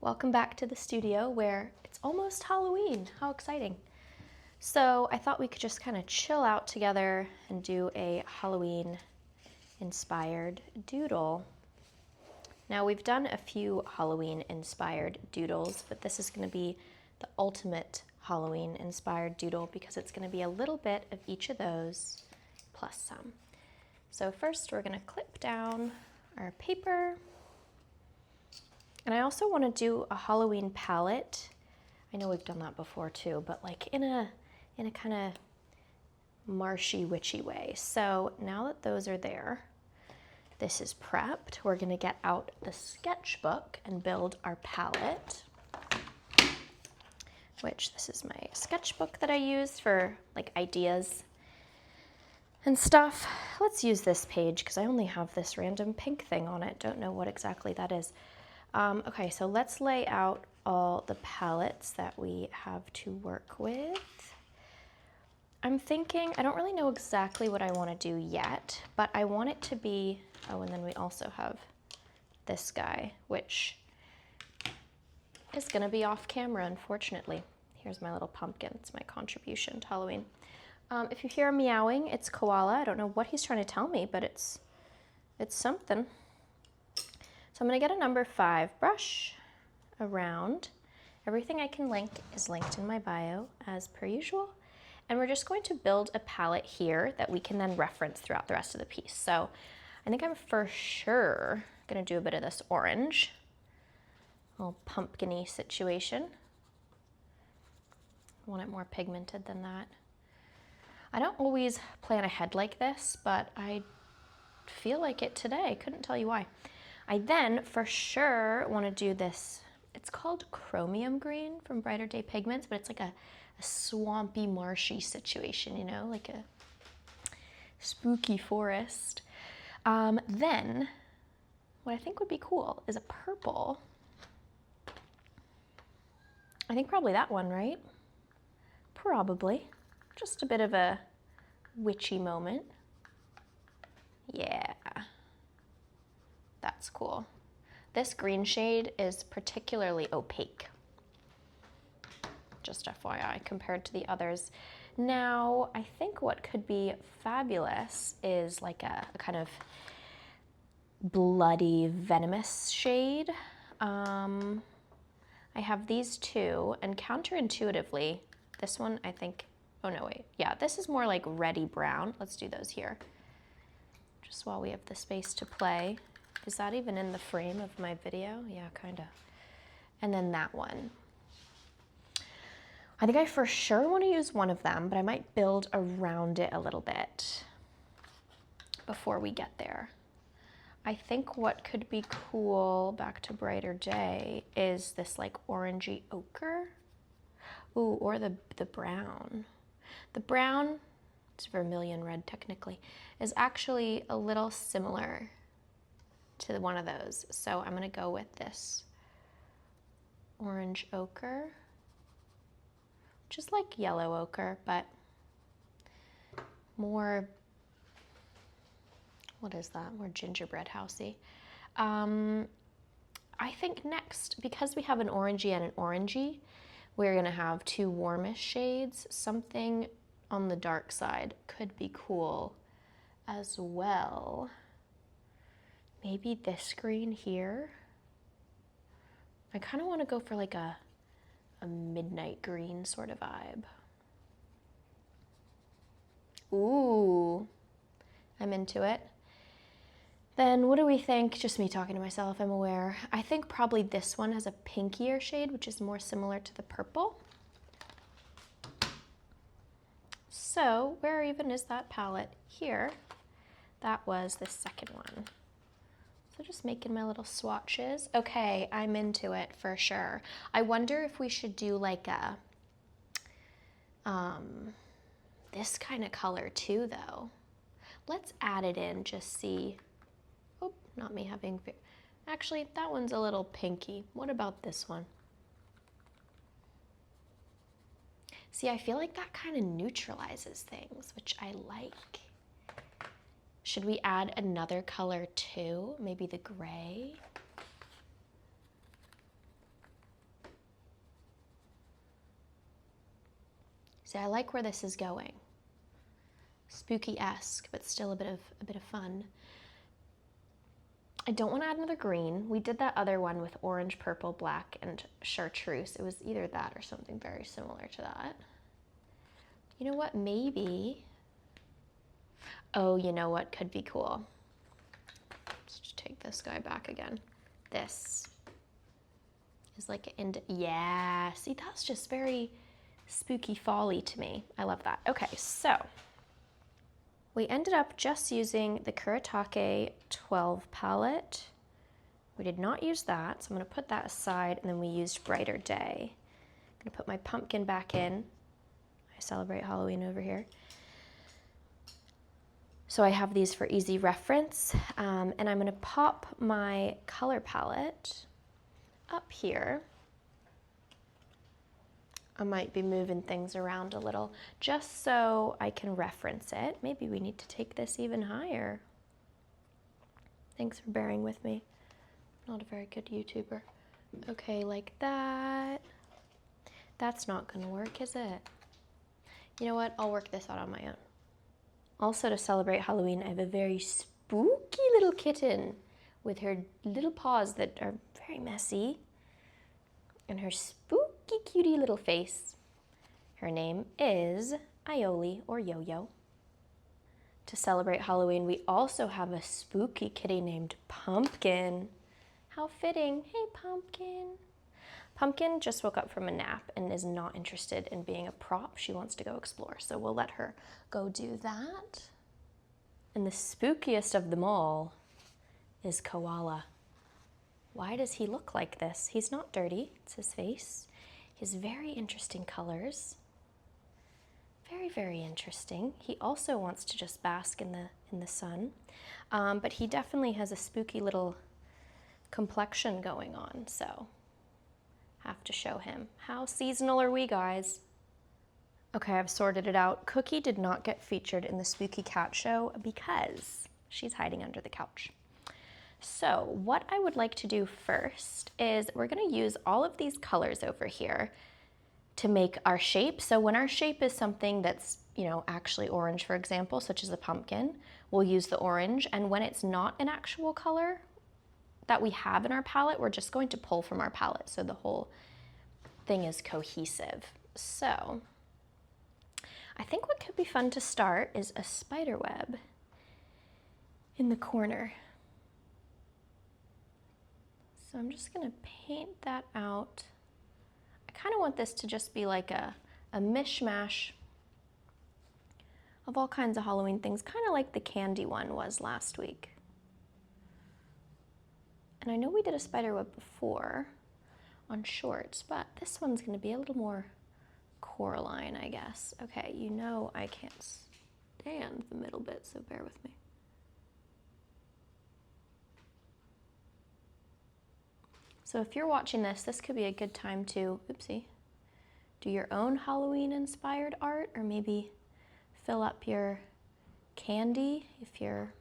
Welcome back to the studio where it's almost Halloween. How exciting. So I thought we could just kind of chill out together and do a Halloween inspired doodle. Now we've done a few Halloween inspired doodles, but this is going to be the ultimate Halloween inspired doodle because it's going to be a little bit of each of those plus some. So first we're going to clip down our paper. And I also want to do a Halloween palette. I know we've done that before too, but like in a kind of marshy, witchy way. So now that those are there, this is prepped. We're going to get out the sketchbook and build our palette, which this is my sketchbook that I use for like ideas and stuff. Let's use this page because I only have this random pink thing on it. Don't know what exactly that is. Okay, so let's lay out all the palettes that we have to work with. I'm thinking, I don't really know exactly what I want to do yet, but I want it to be, oh, and then we also have this guy, which is going to be off camera, unfortunately. Here's my little pumpkin. It's my contribution to Halloween. If you hear him meowing, it's Koala. I don't know what he's trying to tell me, but it's something. So I'm going to get a number 5 brush around. Everything I can link is linked in my bio as per usual. And we're just going to build a palette here that we can then reference throughout the rest of the piece. So I think I'm for sure going to do a bit of this orange, a little pumpkin-y situation. I want it more pigmented than that. I don't always plan ahead like this, but I feel like it today. Couldn't tell you why. I then for sure want to do this, it's called chromium green from Brighter Day Pigments, but it's like a swampy, marshy situation, you know, like a spooky forest. Then what I think would be cool is a purple. I think probably that one, right? Probably. Just a bit of a witchy moment. Yeah. That's cool. This green shade is particularly opaque, just FYI, compared to the others. Now, I think what could be fabulous is like a kind of bloody, venomous shade. I have these two, and counterintuitively, this one I think, oh no, wait. Yeah, this is more like reddy brown. Let's do those here, just while we have the space to play. Is that even in the frame of my video? Yeah, kind of. And then that one. I think I for sure want to use one of them, but I might build around it a little bit before we get there. I think what could be cool, back to Brighter Day, is this like orangey ochre. Ooh, or the brown. The brown, it's vermilion red technically, is actually a little similar to one of those. So I'm gonna go with this orange ochre, just like yellow ochre, but more, what is that? More gingerbread housey. I think next, because we have an orangey and an orangey, we're gonna have two warmish shades. Something on the dark side could be cool as well. Maybe this green here. I kind of want to go for like a midnight green sort of vibe. Ooh, I'm into it. Then what do we think? Just me talking to myself, I'm aware. I think probably this one has a pinkier shade, which is more similar to the purple. So where even is that palette? Here. That was the second one. So just making my little swatches. Okay, I'm into it for sure. I wonder if we should do like a, this kind of color too though. Let's add it in, just see. Oh, not me having, actually that one's a little pinky. What about this one? See, I feel like that kind of neutralizes things, which I like. Should we add another color too? Maybe the gray? See, I like where this is going. Spooky-esque, but still a bit of fun. I don't want to add another green. We did that other one with orange, purple, black, and chartreuse. It was either that or something very similar to that. You know what, maybe, oh, you know what could be cool? Let's just take this guy back again. This is like yeah, see, that's just very spooky fall-y to me. I love that. Okay, so we ended up just using the Kuretake 12 palette. We did not use that, so I'm gonna put that aside, and then we used Brighter Day. I'm gonna put my pumpkin back in. I celebrate Halloween over here. So I have these for easy reference, and I'm gonna pop my color palette up here. I might be moving things around a little just so I can reference it. Maybe we need to take this even higher. Thanks for bearing with me. Not a very good YouTuber. Okay, like that. That's not gonna work, is it? You know what? I'll work this out on my own. Also, to celebrate Halloween, I have a very spooky little kitten with her little paws that are very messy and her spooky cutie little face. Her name is Aioli, or Yo-Yo. To celebrate Halloween, we also have a spooky kitty named Pumpkin. How fitting. Hey, Pumpkin. Pumpkin just woke up from a nap and is not interested in being a prop. She wants to go explore, so we'll let her go do that. And the spookiest of them all is Koala. Why does he look like this? He's not dirty, it's his face. He has very interesting colors. Very, very interesting. He also wants to just bask in the sun, but he definitely has a spooky little complexion going on, so have to show him. How seasonal are we, guys? Okay, I've sorted it out. Cookie did not get featured in the Spooky Cat Show because she's hiding under the couch. So what I would like to do first is we're gonna use all of these colors over here to make our shape. So when our shape is something that's, you know, actually orange, for example, such as a pumpkin, we'll use the orange. And when it's not an actual color that we have in our palette, we're just going to pull from our palette so the whole thing is cohesive. So I think what could be fun to start is a spider web in the corner. So I'm just gonna paint that out. I kind of want this to just be like a mishmash of all kinds of Halloween things, kind of like the candy one was last week. And I know we did a spider web before on shorts, but this one's gonna be a little more Coraline, I guess. Okay, you know I can't stand the middle bit, so bear with me. So if you're watching this, this could be a good time to, oopsie, do your own Halloween inspired art, or maybe fill up your candy if you're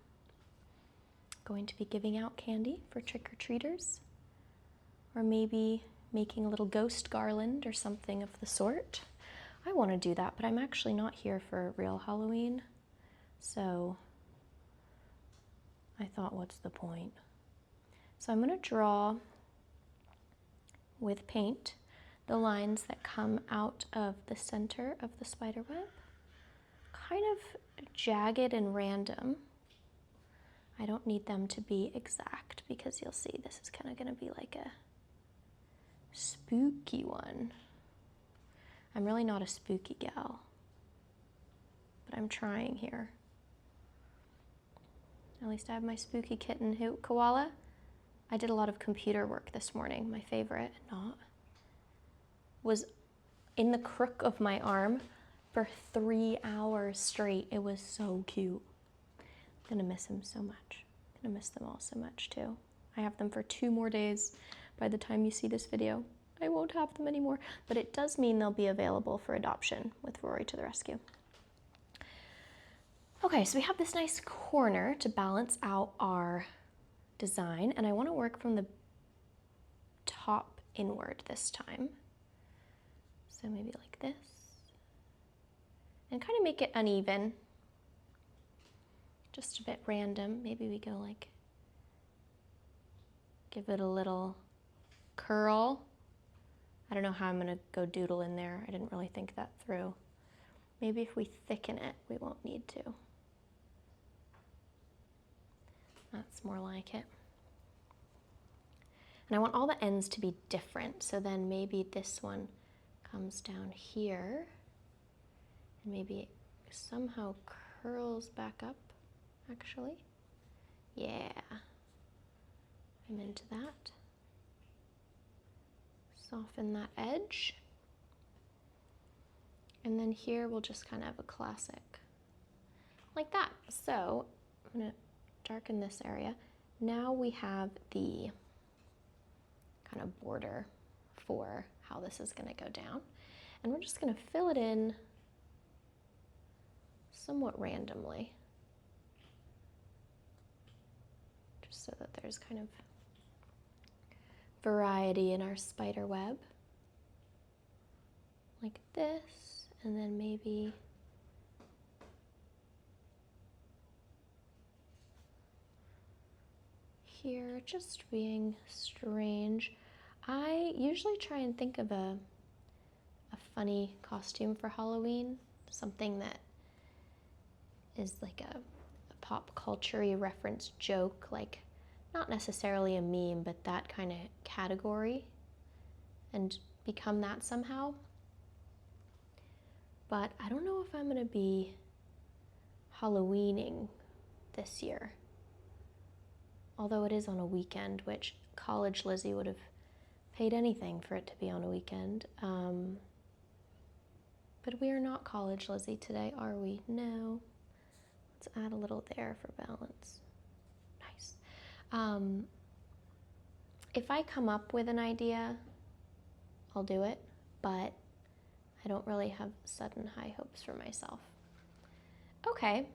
going to be giving out candy for trick-or-treaters, or maybe making a little ghost garland or something of the sort. I want to do that, but I'm actually not here for real Halloween, so I thought, what's the point? So I'm going to draw with paint the lines that come out of the center of the spider web, kind of jagged and random. I don't need them to be exact because you'll see this is kind of going to be like a spooky one. I'm really not a spooky gal, but I'm trying here. At least I have my spooky kitten who, Koala. I did a lot of computer work this morning. My favorite, not, was in the crook of my arm for 3 hours straight. It was so cute. I'm gonna miss him so much. I'm gonna miss them all so much too. I have them for 2 more days by the time you see this video. I won't have them anymore, but it does mean they'll be available for adoption with Rory to the rescue. Okay, so we have this nice corner to balance out our design, and I want to work from the top inward this time. So maybe like this. and kind of make it uneven. Just a bit random. Maybe we go like, give it a little curl. I don't know how I'm gonna go doodle in there. I didn't really think that through. Maybe if we thicken it, we won't need to. That's more like it. And I want all the ends to be different, so then maybe this one comes down here, and maybe it somehow curls back up, actually. Yeah, I'm into that. Soften that edge. And then here we'll just kind of have a classic, like that. So I'm gonna darken this area. Now we have the kind of border for how this is gonna go down. And we're just gonna fill it in somewhat randomly, just so that there's kind of variety in our spider web. Like this, and then maybe here, just being strange. I usually try and think of a funny costume for Halloween, something that is like a pop culture-y reference joke, like not necessarily a meme, but that kind of category, and become that somehow. But I don't know if I'm gonna be Halloweening this year. Although it is on a weekend, which college Lizzie would have paid anything for it to be on a weekend. But we are not college Lizzie today, are we? No. Let's add a little there for balance. Nice. If I come up with an idea, I'll do it, but I don't really have sudden high hopes for myself. Okay.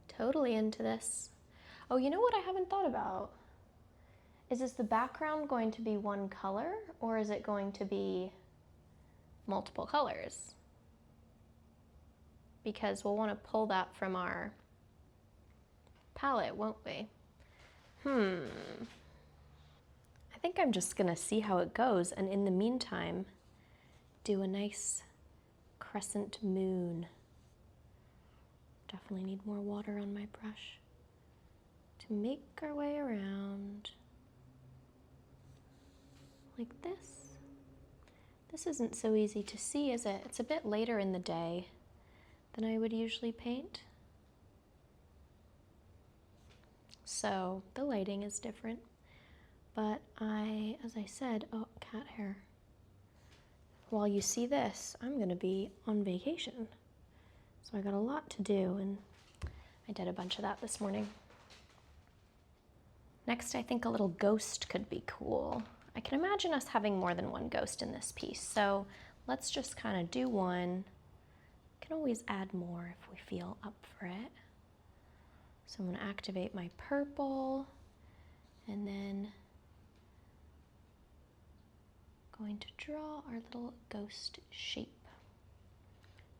Totally into this. Oh, you know what I haven't thought about? Is the background going to be one color, or is it going to be multiple colors? Because we'll want to pull that from our palette, won't we? I think I'm just gonna see how it goes, and in the meantime, do a nice crescent moon. Definitely need more water on my brush to make our way around like this. This isn't so easy to see, is it? It's a bit later in the day than I would usually paint. So the lighting is different, but as I said, oh, cat hair. While you see this, I'm gonna be on vacation. So I got a lot to do, and I did a bunch of that this morning. Next, I think a little ghost could be cool. I can imagine us having more than one ghost in this piece, so let's just kind of do one. Can always add more if we feel up for it. So I'm going to activate my purple, and then going to draw our little ghost shape.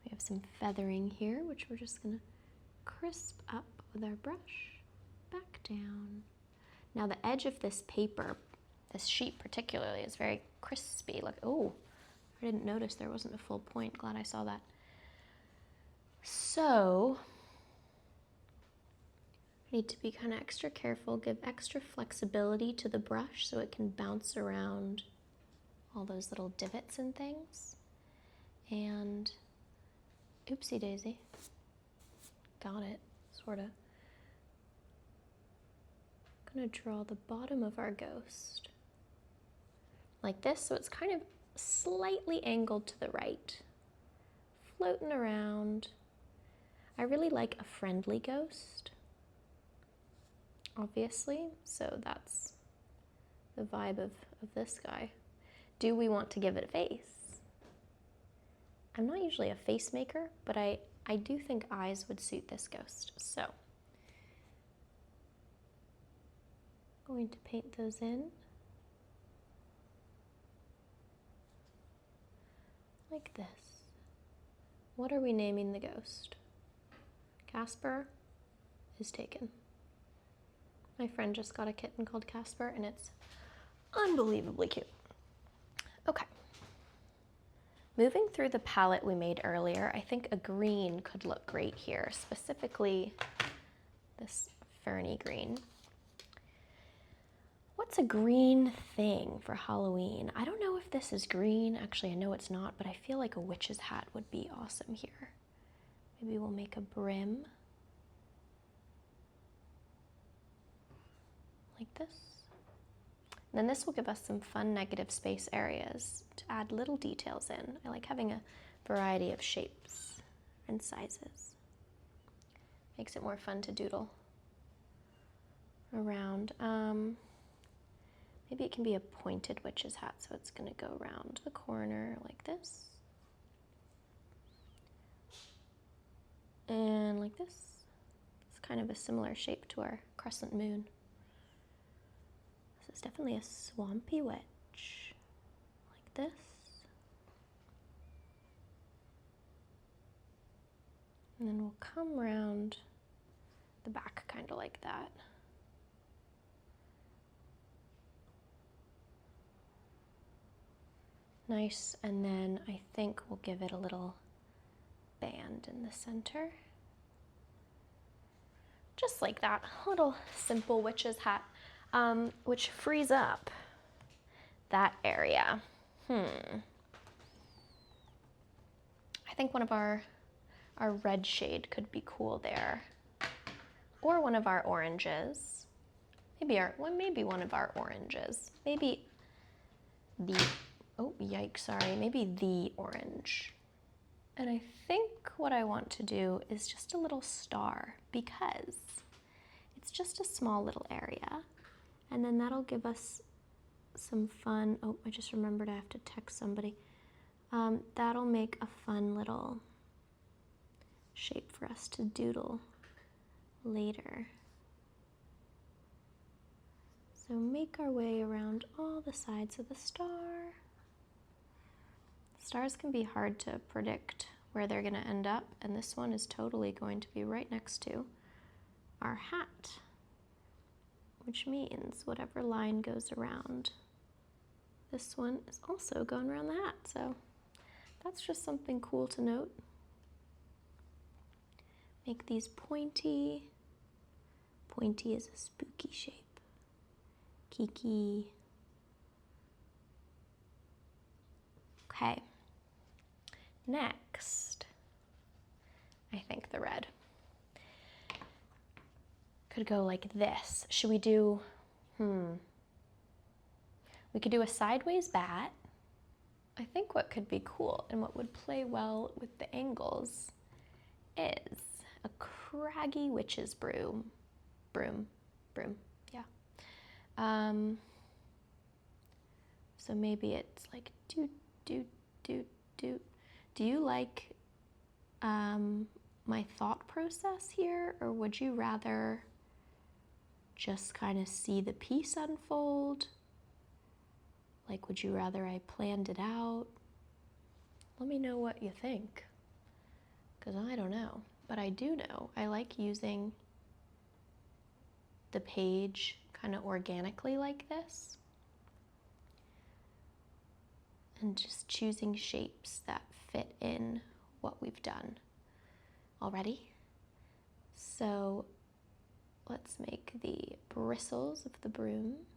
We have some feathering here, which we're just going to crisp up with our brush, back down. Now the edge of this paper, this sheet particularly, is very crispy. Look, oh, I didn't notice there wasn't a full point. Glad I saw that. So I need to be kind of extra careful, give extra flexibility to the brush so it can bounce around all those little divots and things. And oopsie daisy, got it, sort of. I'm gonna draw the bottom of our ghost like this, so it's kind of slightly angled to the right, floating around. I really like a friendly ghost, obviously, so that's the vibe of this guy. Do we want to give it a face? I'm not usually a face maker, but I do think eyes would suit this ghost, so going to paint those in like this. What are we naming the ghost? Casper is taken. My friend just got a kitten called Casper, and it's unbelievably cute. Okay. Moving through the palette we made earlier, I think a green could look great here, specifically this ferny green. What's a green thing for Halloween? I don't know if this is green. Actually, I know it's not, but I feel like a witch's hat would be awesome here. Maybe we'll make a brim. Like this. And then this will give us some fun negative space areas to add little details in. I like having a variety of shapes and sizes. Makes it more fun to doodle around. Maybe it can be a pointed witch's hat, so it's going to go around the corner like this. And like this. It's kind of a similar shape to our crescent moon. This is definitely a swampy witch. Like this. And then we'll come around the back kind of like that. Nice, and then I think we'll give it a little band in the center. Just like that, little simple witch's hat, which frees up that area. I think one of our red shade could be cool there. Or one of our oranges. Maybe one of our oranges. Maybe the, oh yikes, sorry, maybe the orange. And I think what I want to do is just a little star, because it's just a small little area. And then that'll give us some fun, oh, I just remembered I have to text somebody. That'll make a fun little shape for us to doodle later. So make our way around all the sides of the star. Stars can be hard to predict where they're going to end up, and this one is totally going to be right next to our hat, which means whatever line goes around, this one is also going around the hat. So that's just something cool to note. Make these pointy. Pointy is a spooky shape. Kiki. Okay. Next, I think the red could go like this. Should we do, we could do a sideways bat. I think what could be cool and what would play well with the angles is a craggy witch's broom, yeah. So maybe it's like doot, doot, doot, doot. Do you like my thought process here, or would you rather just kind of see the piece unfold? Like, would you rather I planned it out? Let me know what you think, because I don't know. But I do know I like using the page kind of organically like this, and just choosing shapes that fit in what we've done already. So let's make the bristles of the broom.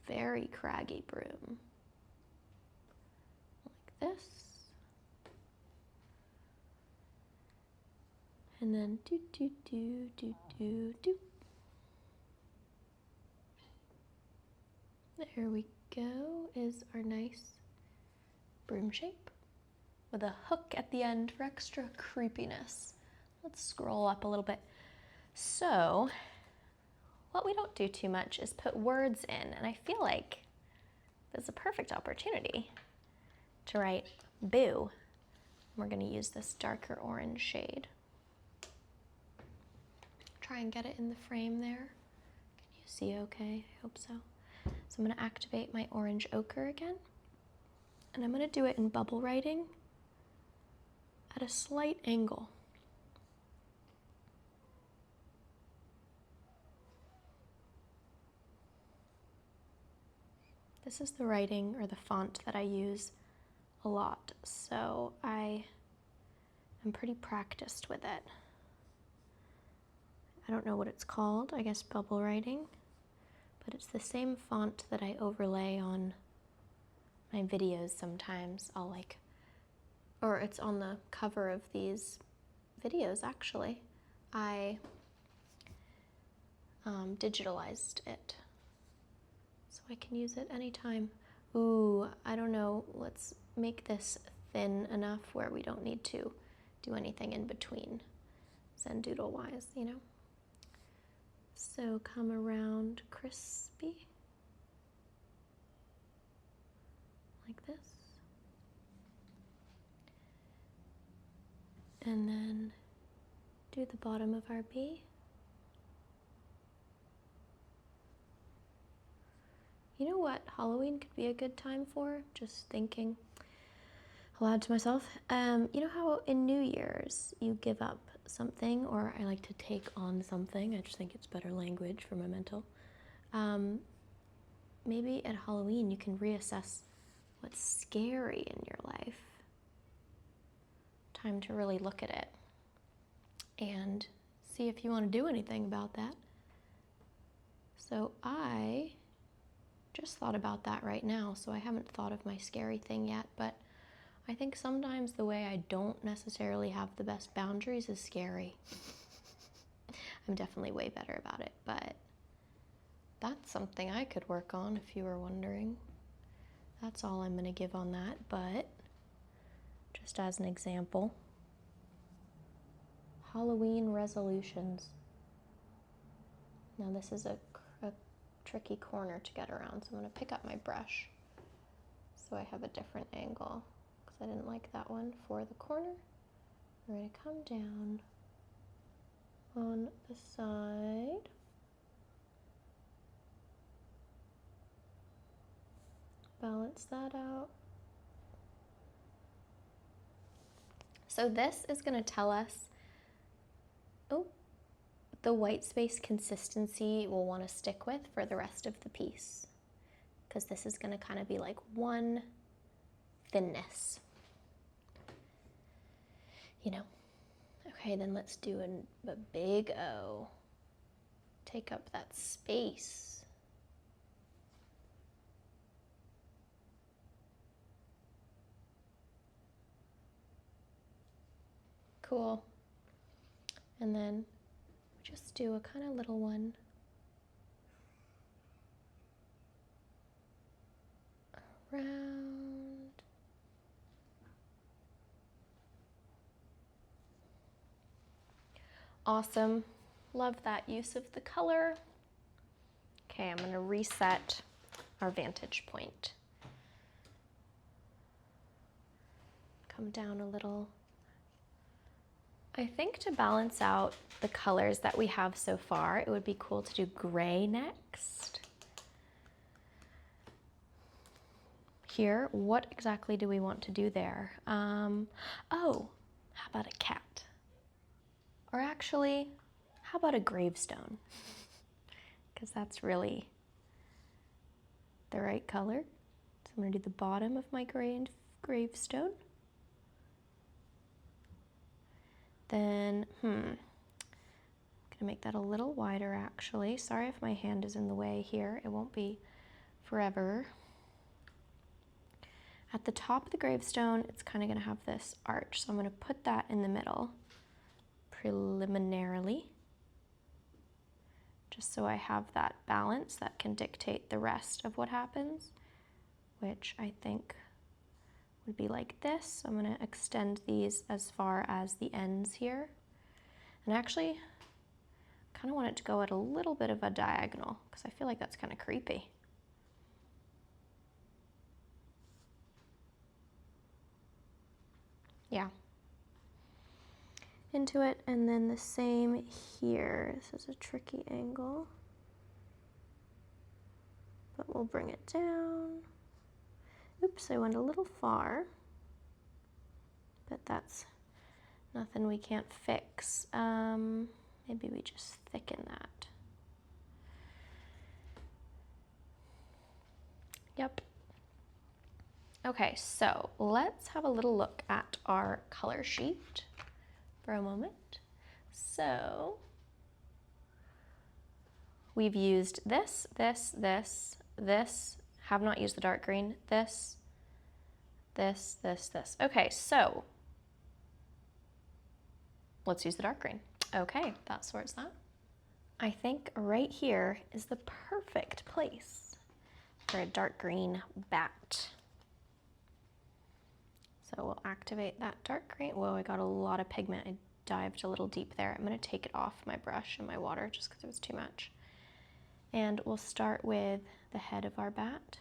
Very craggy broom. Like this. And then do, do, do, do, do, do. There we go, is our nice broom shape with a hook at the end for extra creepiness. Let's scroll up a little bit. So, what we don't do too much is put words in, and I feel like there's a perfect opportunity to write boo. We're going to use this darker orange shade. Try and get it in the frame there. Can you see okay? I hope so. So I'm going to activate my orange ochre again, and I'm going to do it in bubble writing at a slight angle. This is the writing or the font that I use a lot, so I am pretty practiced with it. I don't know what it's called, I guess bubble writing, but it's the same font that I overlay on my videos sometimes. Or it's on the cover of these videos actually. I digitalized it, so I can use it anytime. Ooh, I don't know, let's make this thin enough where we don't need to do anything in between, Zendoodle wise, you know? So come around crispy, like this. And then do the bottom of our bee. You know what Halloween could be a good time for? Just thinking aloud to myself. You know how in New Year's you give up something, or I like to take on something. I just think it's better language for my mental. Maybe at Halloween you can reassess what's scary in your life. Time to really look at it and see if you want to do anything about that. So I just thought about that right now, so I haven't thought of my scary thing yet, but I think sometimes the way I don't necessarily have the best boundaries is scary. I'm definitely way better about it, but that's something I could work on if you were wondering. That's all I'm going to give on that, but just as an example, Halloween resolutions. Now this is a tricky corner to get around, so I'm going to pick up my brush so I have a different angle, because I didn't like that one for the corner. We're going to come down on the side. Balance that out. So this is going to tell us, the white space consistency we'll want to stick with for the rest of the piece, because this is going to kind of be like one thinness, you know. Okay, then let's do a big O. Take up that space. Cool. And then just do a kind of little one around. Awesome. Love that use of the color. Okay, I'm going to reset our vantage point. Come down a little. I think to balance out the colors that we have so far, it would be cool to do gray next. Here, what exactly do we want to do there? Oh, how about a cat? Or actually, how about a gravestone? Because that's really the right color. So I'm going to do the bottom of my gravestone. Then, I'm gonna make that a little wider actually. Sorry if my hand is in the way here. It won't be forever. At the top of the gravestone, it's kind of gonna have this arch. So I'm gonna put that in the middle preliminarily, just so I have that balance that can dictate the rest of what happens, which I think would be like this. So I'm going to extend these as far as the ends here. And actually, I kind of want it to go at a little bit of a diagonal, because I feel like that's kind of creepy. Yeah. Into it, and then the same here. This is a tricky angle, but we'll bring it down. Oops, I went a little far, but that's nothing we can't fix. Maybe we just thicken that. Yep. Okay, so let's have a little look at our color sheet for a moment. So we've used this, this, have not used the dark green, this. Okay, so let's use the dark green. Okay, that sorts that. I think right here is the perfect place for a dark green bat. So we'll activate that dark green. Whoa, I got a lot of pigment. I dived a little deep there. I'm gonna take it off my brush and my water just because it was too much. And we'll start with the head of our bat.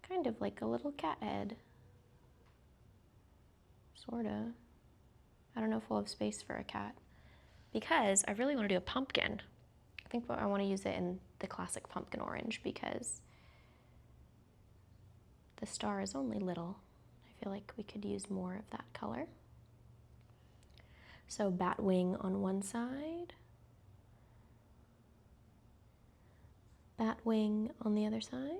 Kind of like a little cat head. Sorta. I don't know if we'll have space for a cat because I really want to do a pumpkin. I think I want to use it in the classic pumpkin orange because the star is only little. I feel like we could use more of that color. So bat wing on one side, bat wing on the other side.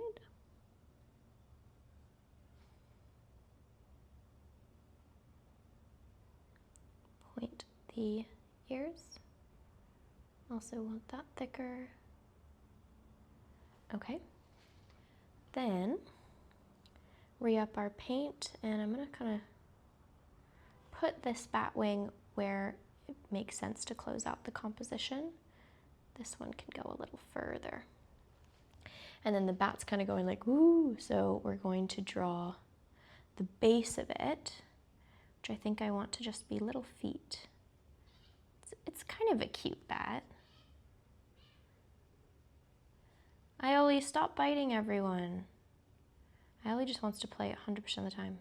Point the ears. Also want that thicker. Okay. Then re-up our paint, and I'm gonna kind of put this bat wing where it makes sense to close out the composition. This one can go a little further. And then the bat's kind of going like, ooh, so we're going to draw the base of it, which I think I want to just be little feet. It's kind of a cute bat. Ioli, stop biting everyone. Ioli just wants to play 100% of the time.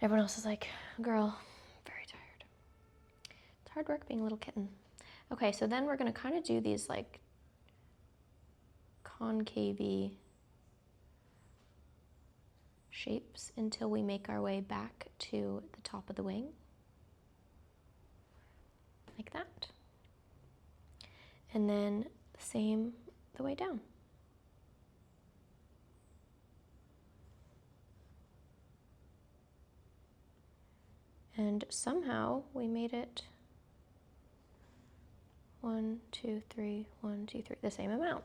Everyone else is like, girl, I'm very tired. It's hard work being a little kitten. Okay, so then we're gonna kind of do these like concave-y shapes until we make our way back to the top of the wing. Like that. And then the same the way down. And somehow we made it 1, 2, 3, 1, 2, 3, the same amount.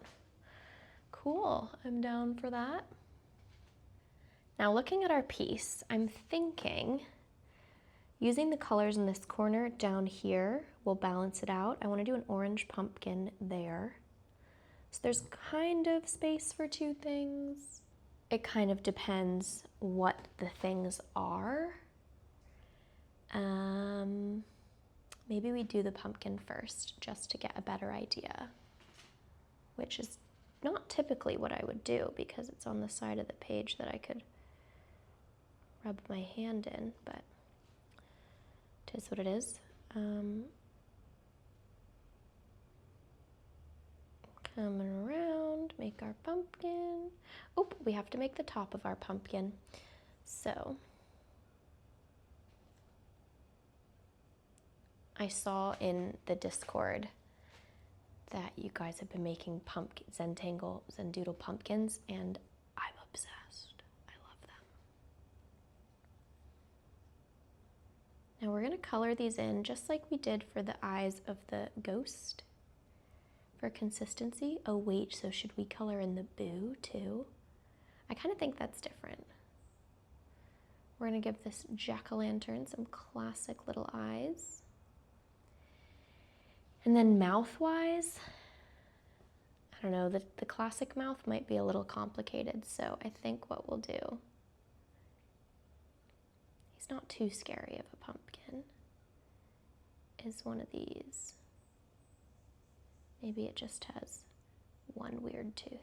Cool, I'm down for that. Now looking at our piece, I'm thinking using the colors in this corner down here will balance it out. I want to do an orange pumpkin there. So there's kind of space for two things. It kind of depends what the things are. Maybe we do the pumpkin first just to get a better idea, which is not typically what I would do because it's on the side of the page that I could rub my hand in, but it is what it is. Coming around, make our pumpkin. Oh, we have to make the top of our pumpkin. So I saw in the Discord that you guys have been making pumpkin Zentangle and Doodle pumpkins, and I'm obsessed. I love them. Now we're gonna color these in just like we did for the eyes of the ghost for consistency. Oh wait, so should we color in the boo too? I kind of think that's different. We're gonna give this jack-o'-lantern some classic little eyes. And then mouth-wise, I don't know, the classic mouth might be a little complicated, so I think what we'll do, he's not too scary of a pumpkin, is one of these. Maybe it just has one weird tooth.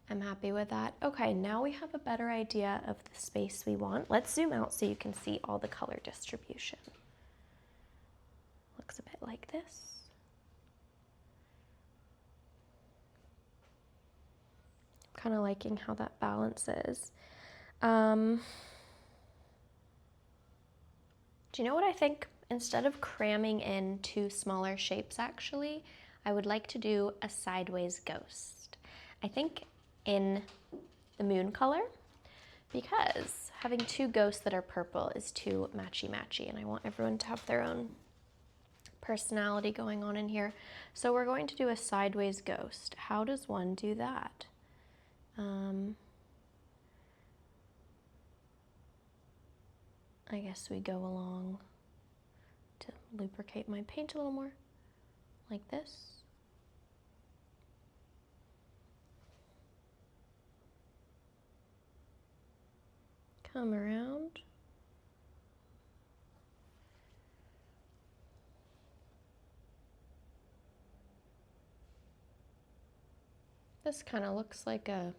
I'm happy with that. Okay, now we have a better idea of the space we want. Let's zoom out so you can see all the color distribution. Looks a bit like this. I'm kind of liking how that balances. Do you know what I think? Instead of cramming in two smaller shapes, actually, I would like to do a sideways ghost. I think in the moon color, because having two ghosts that are purple is too matchy-matchy, and I want everyone to have their own personality going on in here. So we're going to do a sideways ghost. How does one do that? I guess we go along to lubricate my paint a little more, like this. Come around. This kind of looks like a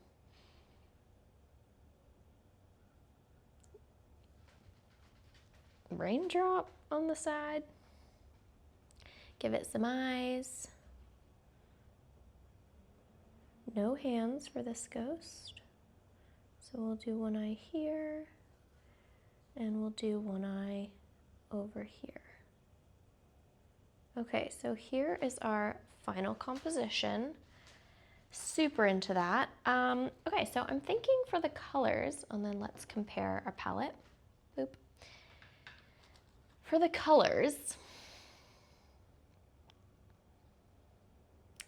raindrop on the side. Give it some eyes. No hands for this ghost. So we'll do one eye here, and we'll do one eye over here. Okay, so here is our final composition. Super into that. Okay, so I'm thinking for the colors, and then let's compare our palette. Boop. For the colors,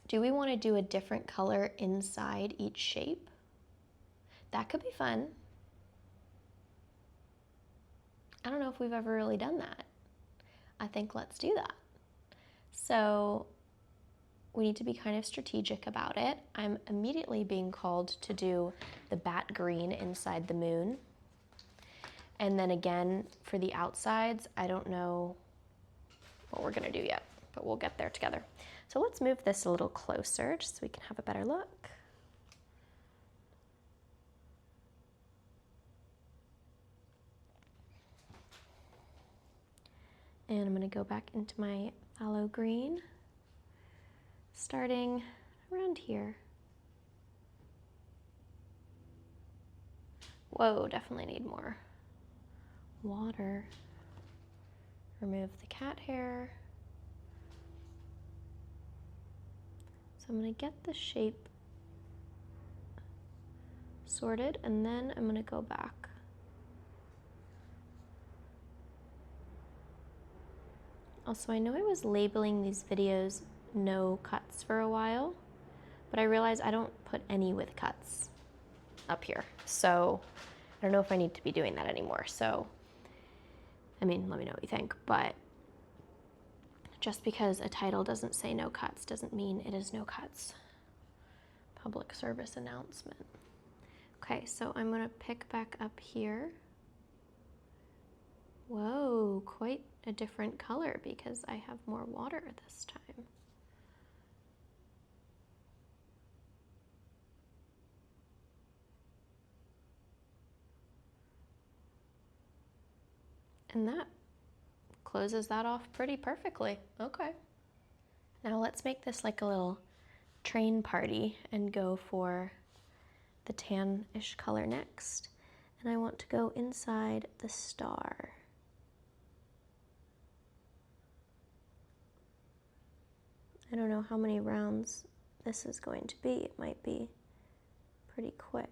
do we want to do a different color inside each shape? That could be fun. I don't know if we've ever really done that. I think let's do that. So we need to be kind of strategic about it. I'm immediately being called to do the bat green inside the moon. And then again, for the outsides, I don't know what we're gonna do yet, but we'll get there together. So let's move this a little closer just so we can have a better look. And I'm gonna go back into my phthalo green, starting around here. Whoa, definitely need more water. Remove the cat hair. So I'm gonna get the shape sorted, and then I'm gonna go back. Also, I know I was labeling these videos no cuts for a while, but I realized I don't put any with cuts up here. So I don't know if I need to be doing that anymore. So, I mean, let me know what you think, but just because a title doesn't say no cuts doesn't mean it is no cuts. Public service announcement. Okay, so I'm gonna pick back up here. Whoa, quite a different color because I have more water this time. And that closes that off pretty perfectly. Okay. Now let's make this like a little train party and go for the tan-ish color next. And I want to go inside the star. I don't know how many rounds this is going to be. It might be pretty quick.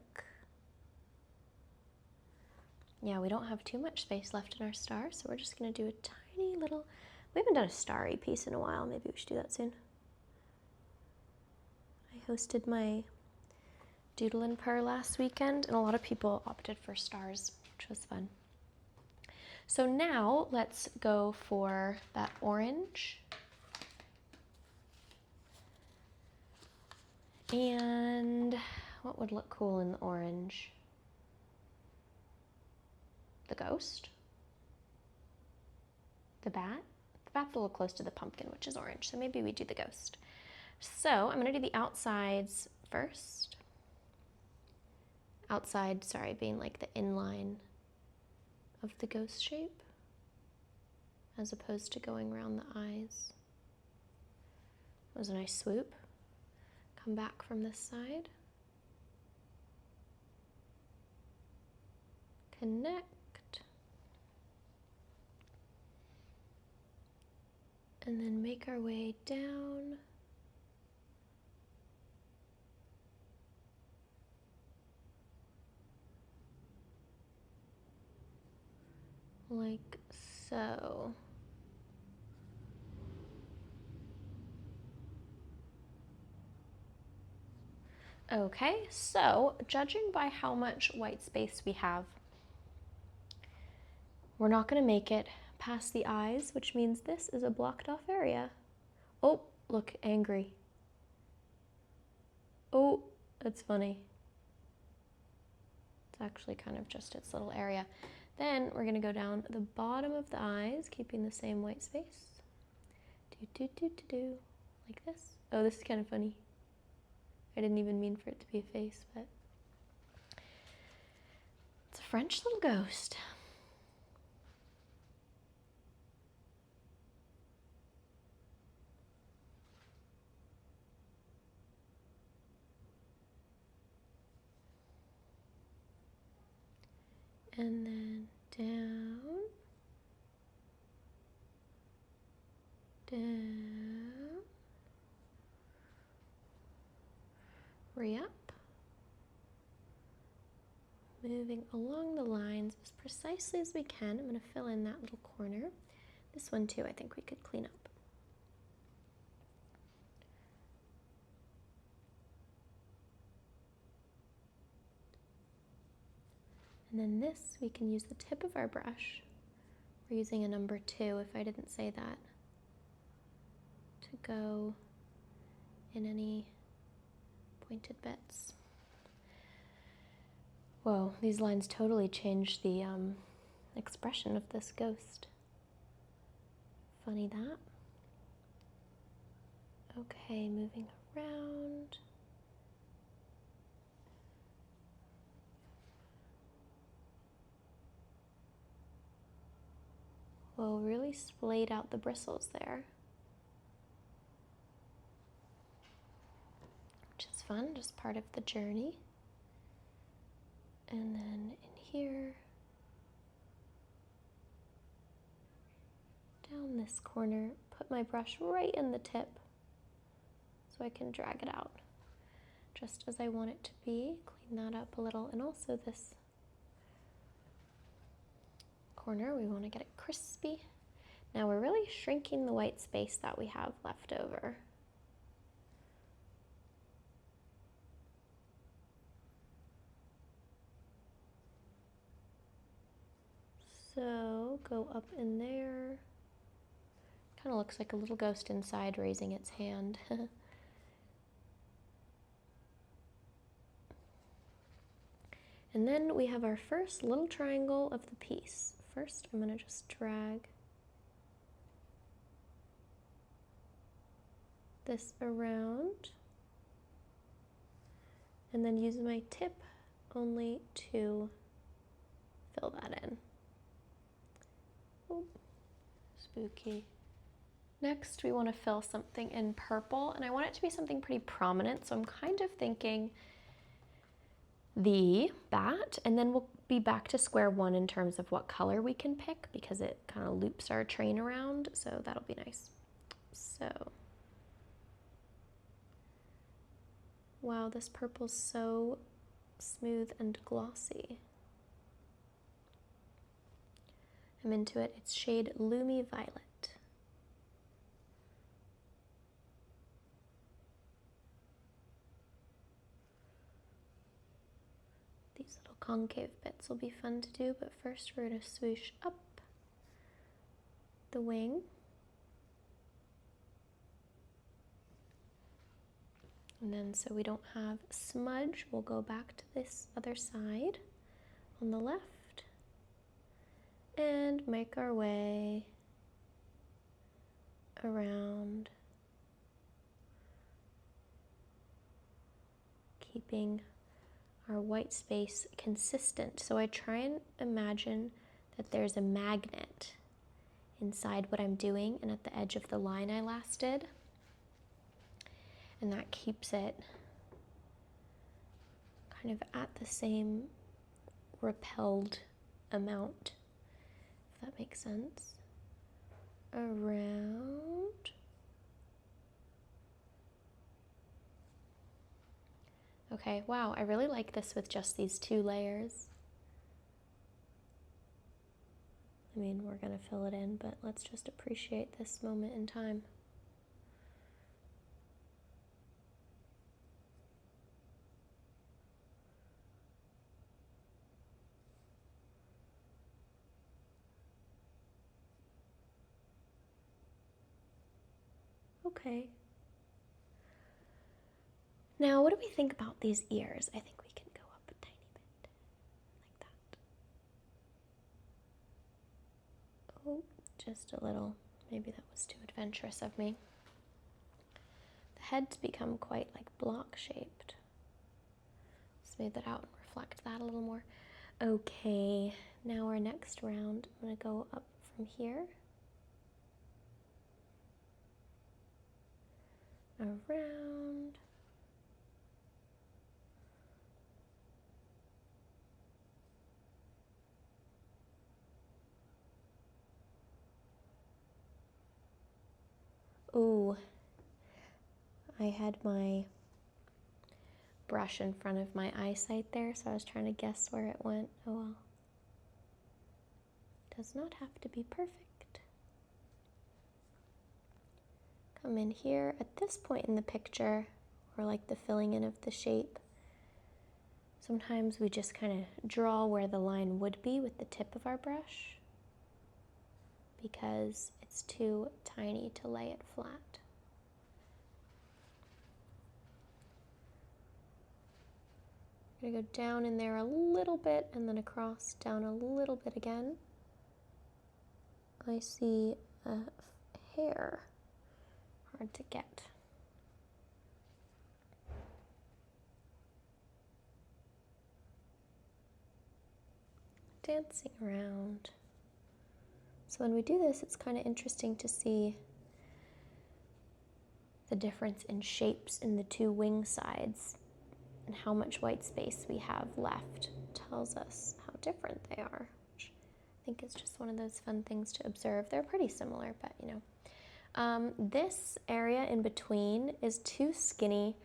Yeah, we don't have too much space left in our star, so we're just gonna do a tiny little, we haven't done a starry piece in a while. Maybe we should do that soon. I hosted my Doodle and Purr last weekend, and a lot of people opted for stars, which was fun. So now let's go for that orange. And what would look cool in the orange? The ghost? The bat? The bat's a little close to the pumpkin, which is orange, so maybe we do the ghost. So I'm gonna do the outsides first. outside, sorry, being like the inline of the ghost shape, as opposed to going around the eyes. That was a nice swoop. Come back from this side. Connect. And then make our way down. Like so. Okay, so judging by how much white space we have, we're not going to make it past the eyes, which means this is a blocked off area. Oh, look, angry. Oh, that's funny. It's actually kind of just its little area. Then we're going to go down the bottom of the eyes, keeping the same white space. Like this. Oh, this is kind of funny. I didn't even mean for it to be a face, but it's a French little ghost. And then down, down, re-up, moving along the lines as precisely as we can. I'm going to fill in that little corner. This one too, I think we could clean up. And then this, we can use the tip of our brush. We're using a number 2, if I didn't say that, to go in any pointed bits. Whoa, these lines totally change the expression of this ghost. Funny that. Okay, moving around. Whoa, really splayed out the bristles there. Which is fun, just part of the journey. And then in here, down this corner, put my brush right in the tip so I can drag it out just as I want it to be. Clean that up a little, and also this corner, we want to get it crispy. Now we're really shrinking the white space that we have left over. So go up in there. Kind of looks like a little ghost inside raising its hand. And then we have our first little triangle of the piece. First, I'm going to just drag this around and then use my tip only to fill that in. Oh, spooky. Next, we want to fill something in purple, and I want it to be something pretty prominent, so I'm kind of thinking the bat, and then we'll be back to square one in terms of what color we can pick, because it kind of loops our train around, so that'll be nice. So, wow, this purple's so smooth and glossy. I'm into it. It's shade Loomy Violet. These little concave bits will be fun to do, but first we're going to swoosh up the wing. And then so we don't have smudge, we'll go back to this other side on the left and make our way around, keeping our white space consistent. So I try and imagine that there's a magnet inside what I'm doing and at the edge of the line I last did. And that keeps it kind of at the same repelled amount, if that makes sense. Around. Okay, wow, I really like this with just these 2 layers. I mean, we're gonna fill it in, but let's just appreciate this moment in time. Okay. Now, what do we think about these ears? I think we can go up a tiny bit, like that. Oh, just a little. Maybe that was too adventurous of me. The head's become quite like block shaped. Smooth it out and reflect that a little more. Okay, now our next round, I'm gonna go up from here. Around. Ooh, I had my brush in front of my eyesight there, so I was trying to guess where it went. Oh well. Does not have to be perfect. Come in here. At this point in the picture, or like the filling in of the shape, sometimes we just kind of draw where the line would be with the tip of our brush because it's too tiny to lay it flat. I'm gonna go down in there a little bit and then across, down a little bit again. I see a hair, hard to get. Dancing around. So when we do this, it's kind of interesting to see the difference in shapes in the 2 wing sides and how much white space we have left tells us how different they are, which I think is just one of those fun things to observe. They're pretty similar, but you know. This area in between is too skinny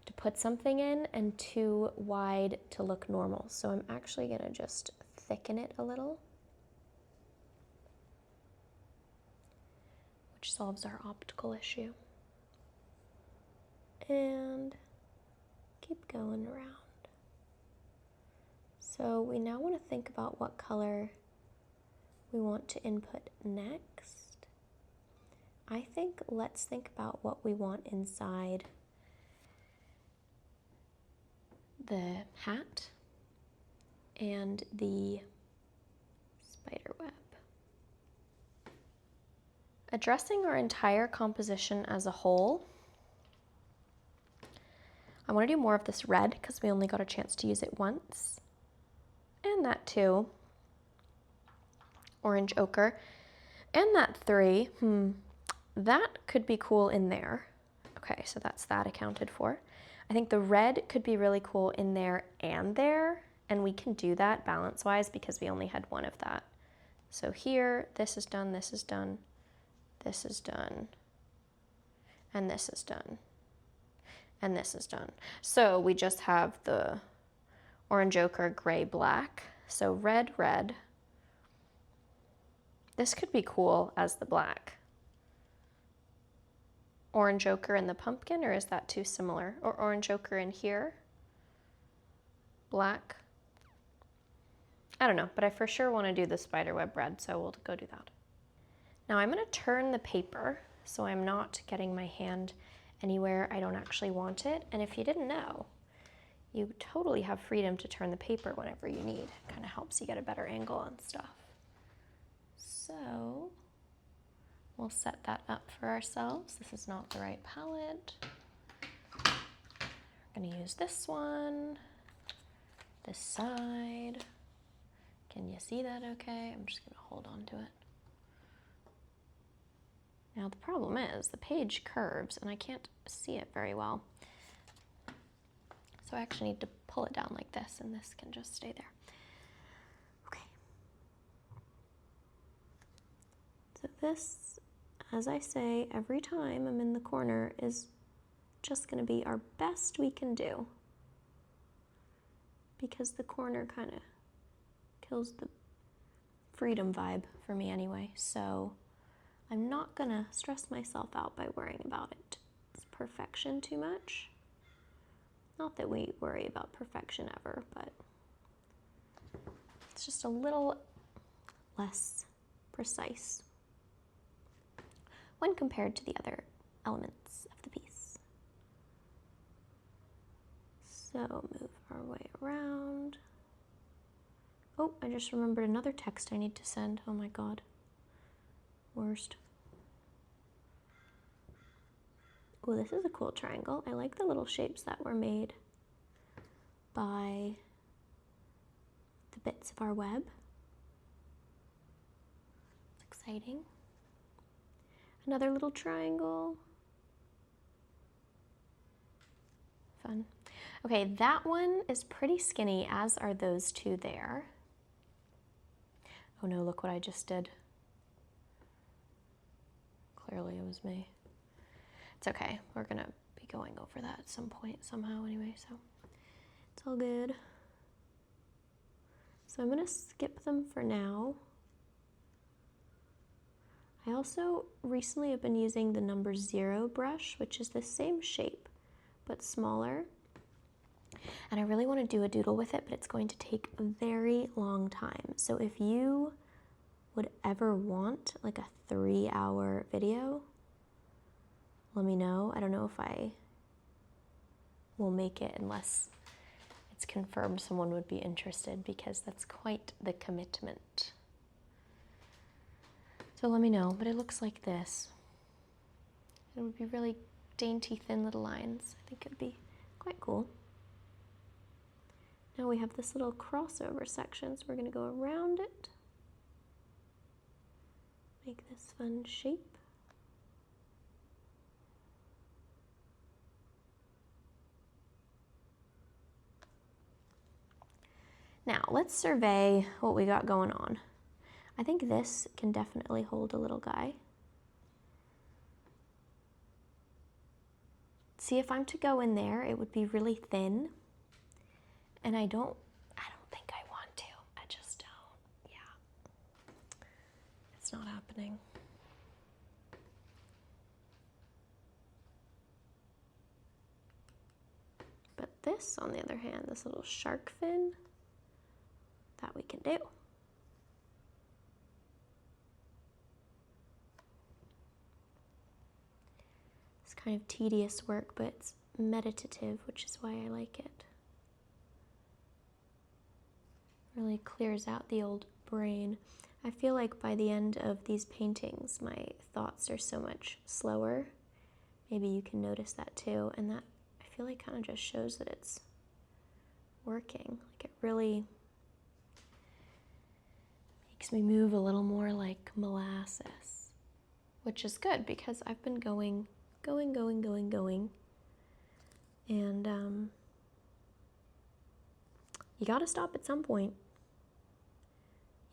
to put something in and too wide to look normal. So I'm actually gonna just thicken it a little, which solves our optical issue. And keep going around. So we now want to think about what color we want to input next. I think let's think about what we want inside the hat and the spider web. Addressing our entire composition as a whole, I want to do more of this red because we only got a chance to use it once. And that 2. Orange ochre. And that 3. That could be cool in there. Okay, so that's that accounted for. I think the red could be really cool in there and there. And we can do that balance-wise because we only had 1 of that. So here, this is done, this is done, this is done, and this is done. And this is done. So we just have the orange ochre, gray, black. So red, red. This could be cool as the black. Orange ochre in the pumpkin, or is that too similar? Or orange ochre in here. Black. I don't know, but I for sure want to do the spiderweb red, so we'll go do that. Now I'm going to turn the paper so I'm not getting my hand anywhere I don't actually want it. And if you didn't know, you totally have freedom to turn the paper whenever you need. It kind of helps you get a better angle on stuff. So we'll set that up for ourselves. This is not the right palette. We're going to use this one. this side. Can you see that okay? I'm just gonna hold on to it. Now the problem is the page curves and I can't see it very well. So I actually need to pull it down like this, and this can just stay there. Okay. So this, as I say every time I'm in the corner, is just gonna be our best we can do, because the corner kind of kills the freedom vibe for me anyway. So I'm not gonna stress myself out by worrying about it. It's perfection too much. Not that we worry about perfection ever, but it's just a little less precise when compared to the other elements of the piece. So move our way around. Oh, I just remembered another text I need to send. Oh my God. Worst. Oh, this is a cool triangle. I like the little shapes that were made by the bits of our web. It's exciting. Another little triangle. Fun. Okay, that one is pretty skinny, as are those two there. Oh no, look what I just did. Clearly it was me. It's okay, we're gonna be going over that at some point somehow anyway, so it's all good. So I'm gonna skip them for now. I also recently have been using the number 0 brush, which is the same shape, but smaller. And I really wanna do a doodle with it, but it's going to take a very long time. So if you would ever want like a 3-hour video, let me know. I don't know if I will make it unless it's confirmed someone would be interested, because that's quite the commitment. So let me know, but it looks like this. It would be really dainty, thin little lines. I think it would be quite cool. Now we have this little crossover section, so we're gonna go around it. Make this fun shape. Now, let's survey what we got going on. I think this can definitely hold a little guy. See, if I'm to go in there, it would be really thin. And I don't think I want to. I just don't. Yeah. It's not happening. But this, on the other hand, this little shark fin, that we can do. It's kind of tedious work, but it's meditative, which is why I like it. Really clears out the old brain. I feel like by the end of these paintings, my thoughts are so much slower. Maybe you can notice that too, and that I feel like kind of just shows that it's working. Like, it really makes me move a little more like molasses, which is good because I've been going, and you gotta stop at some point.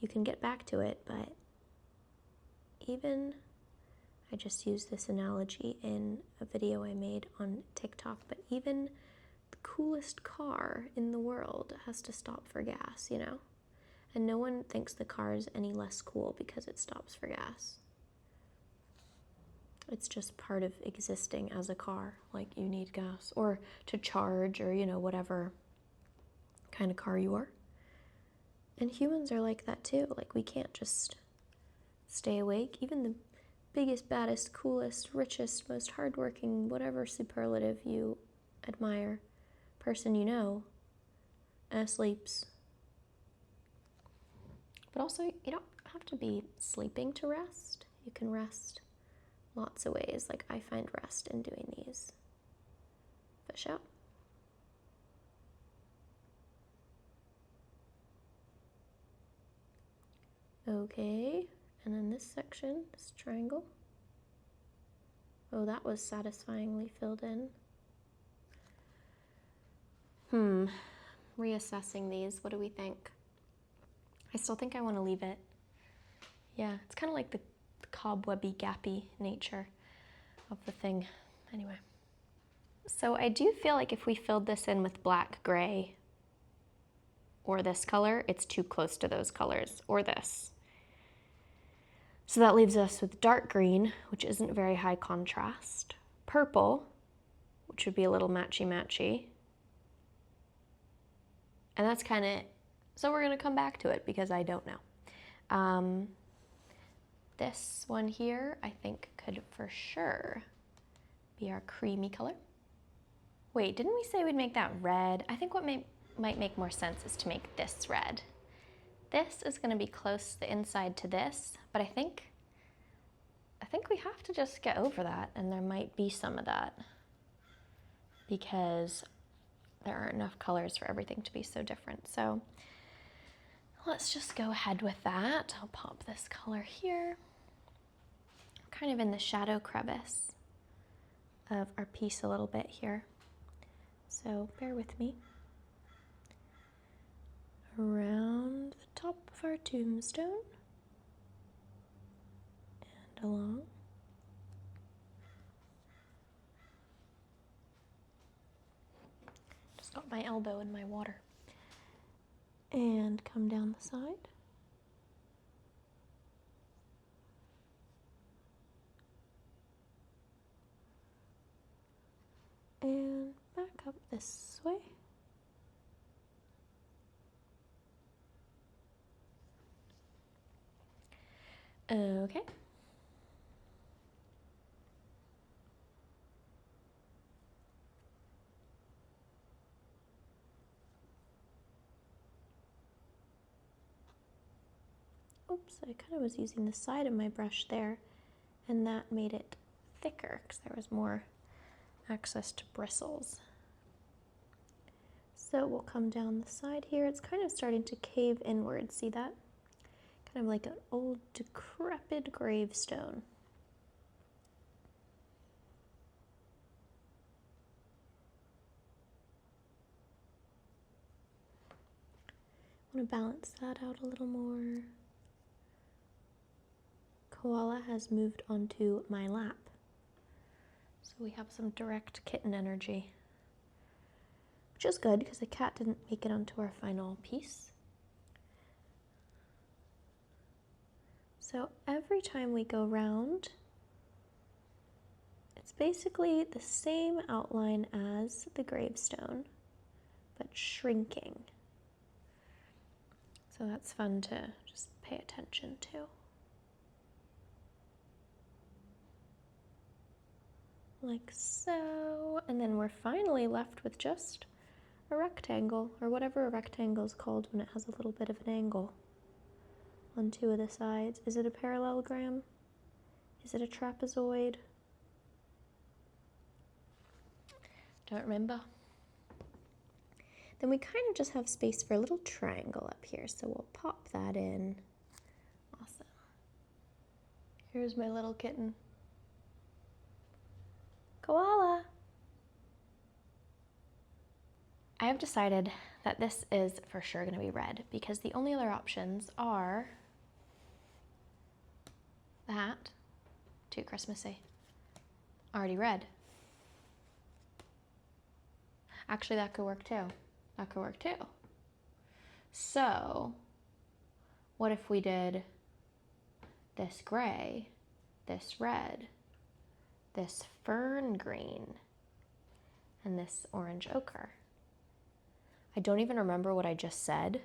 You can get back to it, but even, I just used this analogy in a video I made on TikTok, but even the coolest car in the world has to stop for gas, you know? And no one thinks the car is any less cool because it stops for gas. It's just part of existing as a car. Like, you need gas, or to charge, or, you know, whatever kind of car you are. And humans are like that too. Like, we can't just stay awake. Even the biggest, baddest, coolest, richest, most hardworking, whatever superlative you admire person you know, sleeps. But also, you don't have to be sleeping to rest. You can rest lots of ways. Like, I find rest in doing these. Fish out. Okay, and then this section, this triangle. Oh, that was satisfyingly filled in. Reassessing these, what do we think? I still think I want to leave it. Yeah, it's kind of like the cobwebby, gappy nature of the thing. Anyway. So I do feel like if we filled this in with black gray or this color, it's too close to those colors, or this. So that leaves us with dark green, which isn't very high contrast, purple, which would be a little matchy-matchy, and that's kind of, so we're gonna come back to it because I don't know. This one here, I think could for sure be our creamy color. Wait, didn't we say we'd make that red? I think what might make more sense is to make this red. This is gonna be close the inside to this, but I think we have to just get over that, and there might be some of that because there aren't enough colors for everything to be so different. So let's just go ahead with that. I'll pop this color here, kind of in the shadow crevice of our piece a little bit here. So bear with me. Around the top of our tombstone and along. Just got my elbow in my water. And come down the side. And back up this way. Okay. Oops, I kind of was using the side of my brush there, and that made it thicker because there was more access to bristles. So we'll come down the side here. It's kind of starting to cave inward, see that? Kind of like an old decrepit gravestone. I want to balance that out a little more. Koala has moved onto my lap. So we have some direct kitten energy, which is good because the cat didn't make it onto our final piece. So every time we go round, it's basically the same outline as the gravestone, but shrinking. So that's fun to just pay attention to. Like so, and then we're finally left with just a rectangle, or whatever a rectangle is called when it has a little bit of an angle on two of the sides. Is it a parallelogram? Is it a trapezoid? Don't remember. Then we kind of just have space for a little triangle up here, so we'll pop that in. Awesome. Here's my little kitten. Koala! I have decided that this is for sure going to be red because the only other options are that, too Christmassy, already red. Actually, that could work too. That could work too. So, what if we did this gray, this red, this fern green, and this orange ochre? I don't even remember what I just said,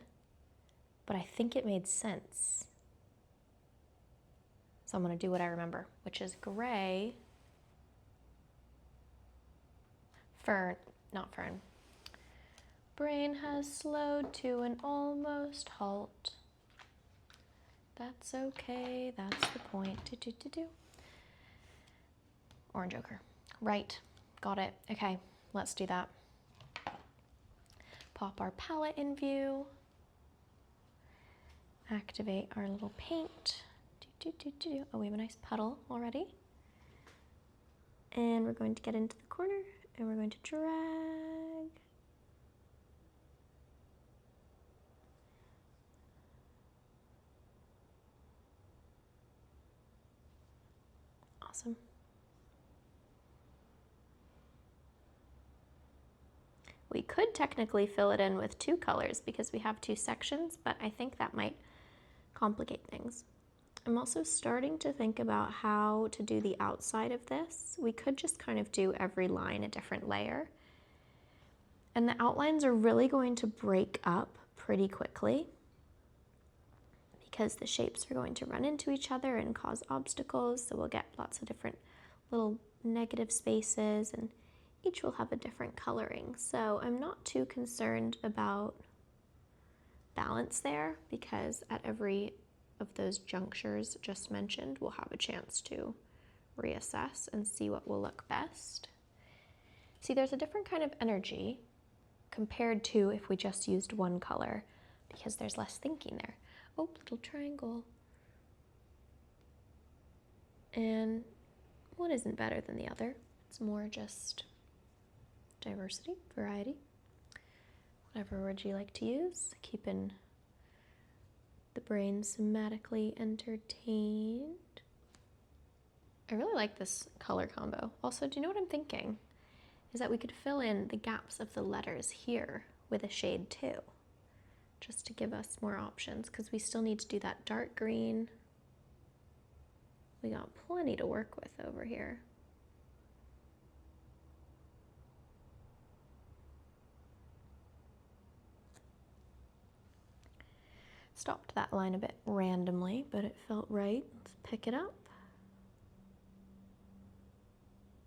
but I think it made sense. So I'm going to do what I remember, which is gray, fern, not fern. Brain has slowed to an almost halt. That's okay, that's the point. Orange ochre. Right, got it. Okay, let's do that. Pop our palette in view. activate our little paint. Oh, we have a nice puddle already. And we're going to get into the corner and we're going to drag. Awesome. We could technically fill it in with 2 colors because we have 2 sections, but I think that might complicate things. I'm also starting to think about how to do the outside of this. We could just kind of do every line a different layer. And the outlines are really going to break up pretty quickly because the shapes are going to run into each other and cause obstacles. So we'll get lots of different little negative spaces and each will have a different coloring. So I'm not too concerned about balance there because at every of those junctures just mentioned, we'll have a chance to reassess and see what will look best. See, there's a different kind of energy compared to if we just used one color because there's less thinking there. Oh, little triangle. And one isn't better than the other. It's more just diversity, variety, whatever word you like to use, keeping the brain somatically entertained. I really like this color combo. Also, do you know what I'm thinking? Is that we could fill in the gaps of the letters here with a shade too, just to give us more options, because we still need to do that dark green. We got plenty to work with over here. Stopped that line a bit randomly, but it felt right. Let's pick it up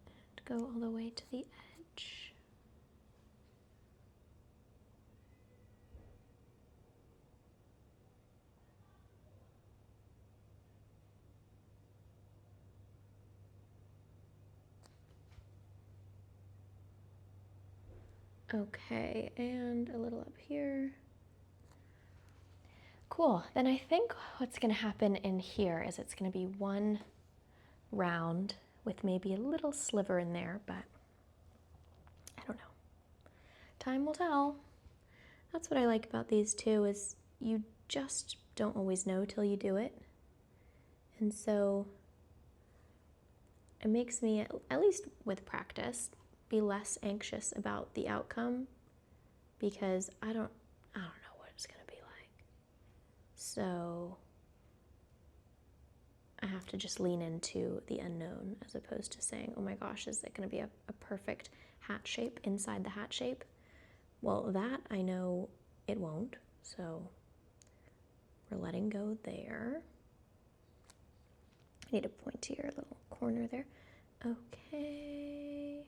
and go all the way to the edge. Okay, and a little up here. Cool, then I think what's gonna happen in here is it's gonna be one round with maybe a little sliver in there, but I don't know. Time will tell. That's what I like about these two is you just don't always know till you do it. And so it makes me, at least with practice, be less anxious about the outcome because I don't know what it's gonna be like. So I have to just lean into the unknown as opposed to saying, oh my gosh, is it gonna be a perfect hat shape inside the hat shape? Well, that I know it won't, so we're letting go there. I need a pointier little corner there. Okay.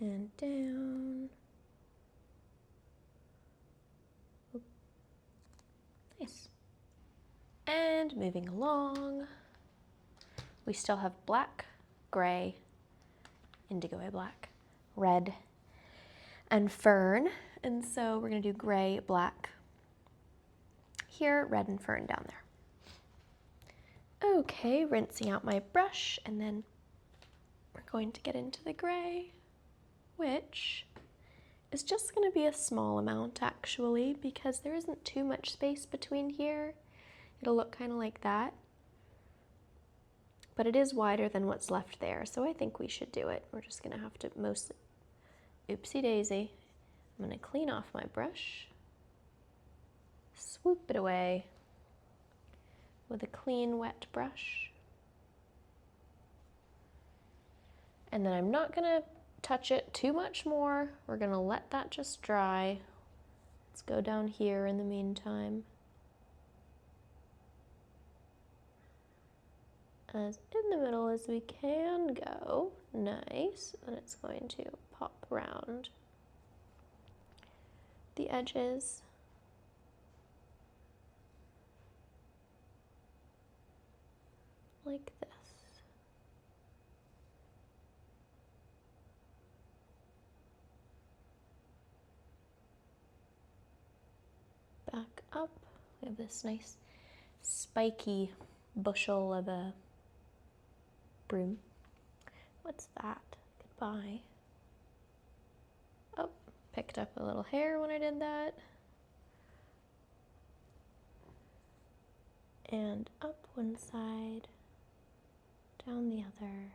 And down. Oop. Nice. And moving along, we still have black, gray, indigo black, red, and fern. And so we're gonna do gray, black here, red and fern down there. Okay, rinsing out my brush, and then we're going to get into the gray, which is just gonna be a small amount actually, because there isn't too much space between here. It'll look kind of like that, but it is wider than what's left there, so I think we should do it. We're just gonna have to mostly, oopsie daisy. I'm gonna clean off my brush, swoop it away with a clean, wet brush. And then I'm not gonna touch it too much more. We're gonna let that just dry. Let's go down here in the meantime. As in the middle as we can go. Nice. And it's going to pop around the edges. Like this. back up. We have this nice spiky bushel of a broom. What's that? Goodbye. Oh, picked up a little hair when I did that. And up one side, down the other.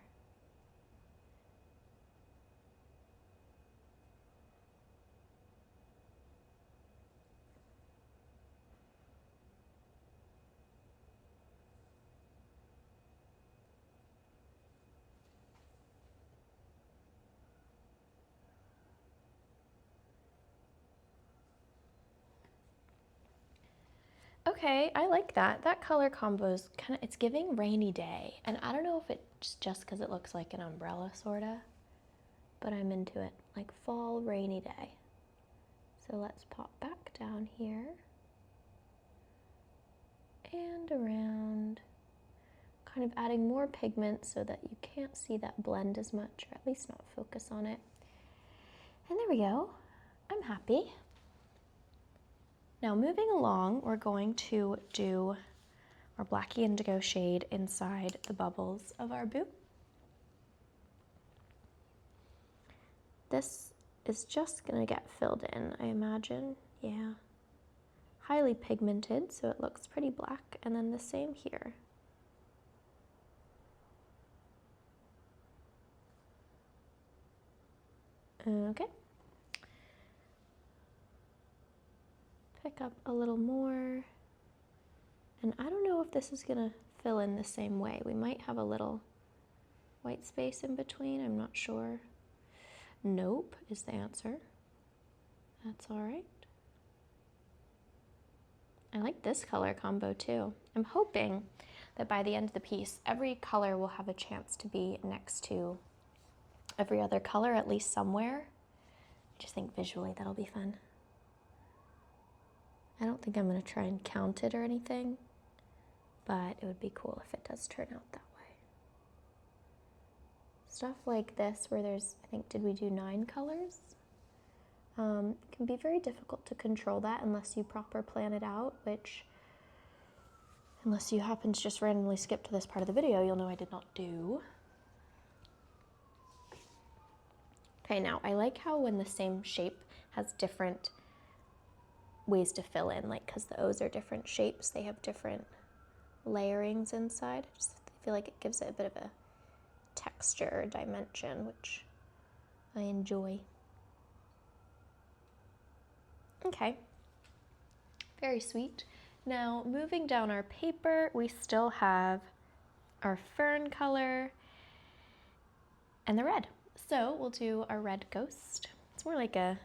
Okay, I like that. That color combo is kind of, it's giving rainy day. And I don't know if it's just because it looks like an umbrella, sorta, but I'm into it. Like fall rainy day. So let's pop back down here and around, kind of adding more pigment so that you can't see that blend as much, or at least not focus on it. And there we go. I'm happy. Now moving along, we're going to do our Blacky Indigo shade inside the bubbles of our boot. This is just gonna get filled in, I imagine. Yeah. Highly pigmented, so it looks pretty black, and then the same here. Okay. Pick up a little more. And I don't know if this is gonna fill in the same way. We might have a little white space in between, I'm not sure. Nope is the answer. That's all right. I like this color combo too. I'm hoping that by the end of the piece, every color will have a chance to be next to every other color, at least somewhere. I just think visually that'll be fun. I don't think I'm gonna try and count it or anything, but it would be cool if it does turn out that way. Stuff like this where there's, I think, did we do 9 colors? It can be very difficult to control that unless you proper plan it out, which, unless you happen to just randomly skip to this part of the video, you'll know I did not do. Okay, now I like how when the same shape has different ways to fill in, like because the O's are different shapes, they have different layerings inside. I just feel like it gives it a bit of a texture or dimension, which I enjoy. Okay, very sweet. Now moving down our paper, we still have our fern color and the red. So we'll do our red ghost. It's more like a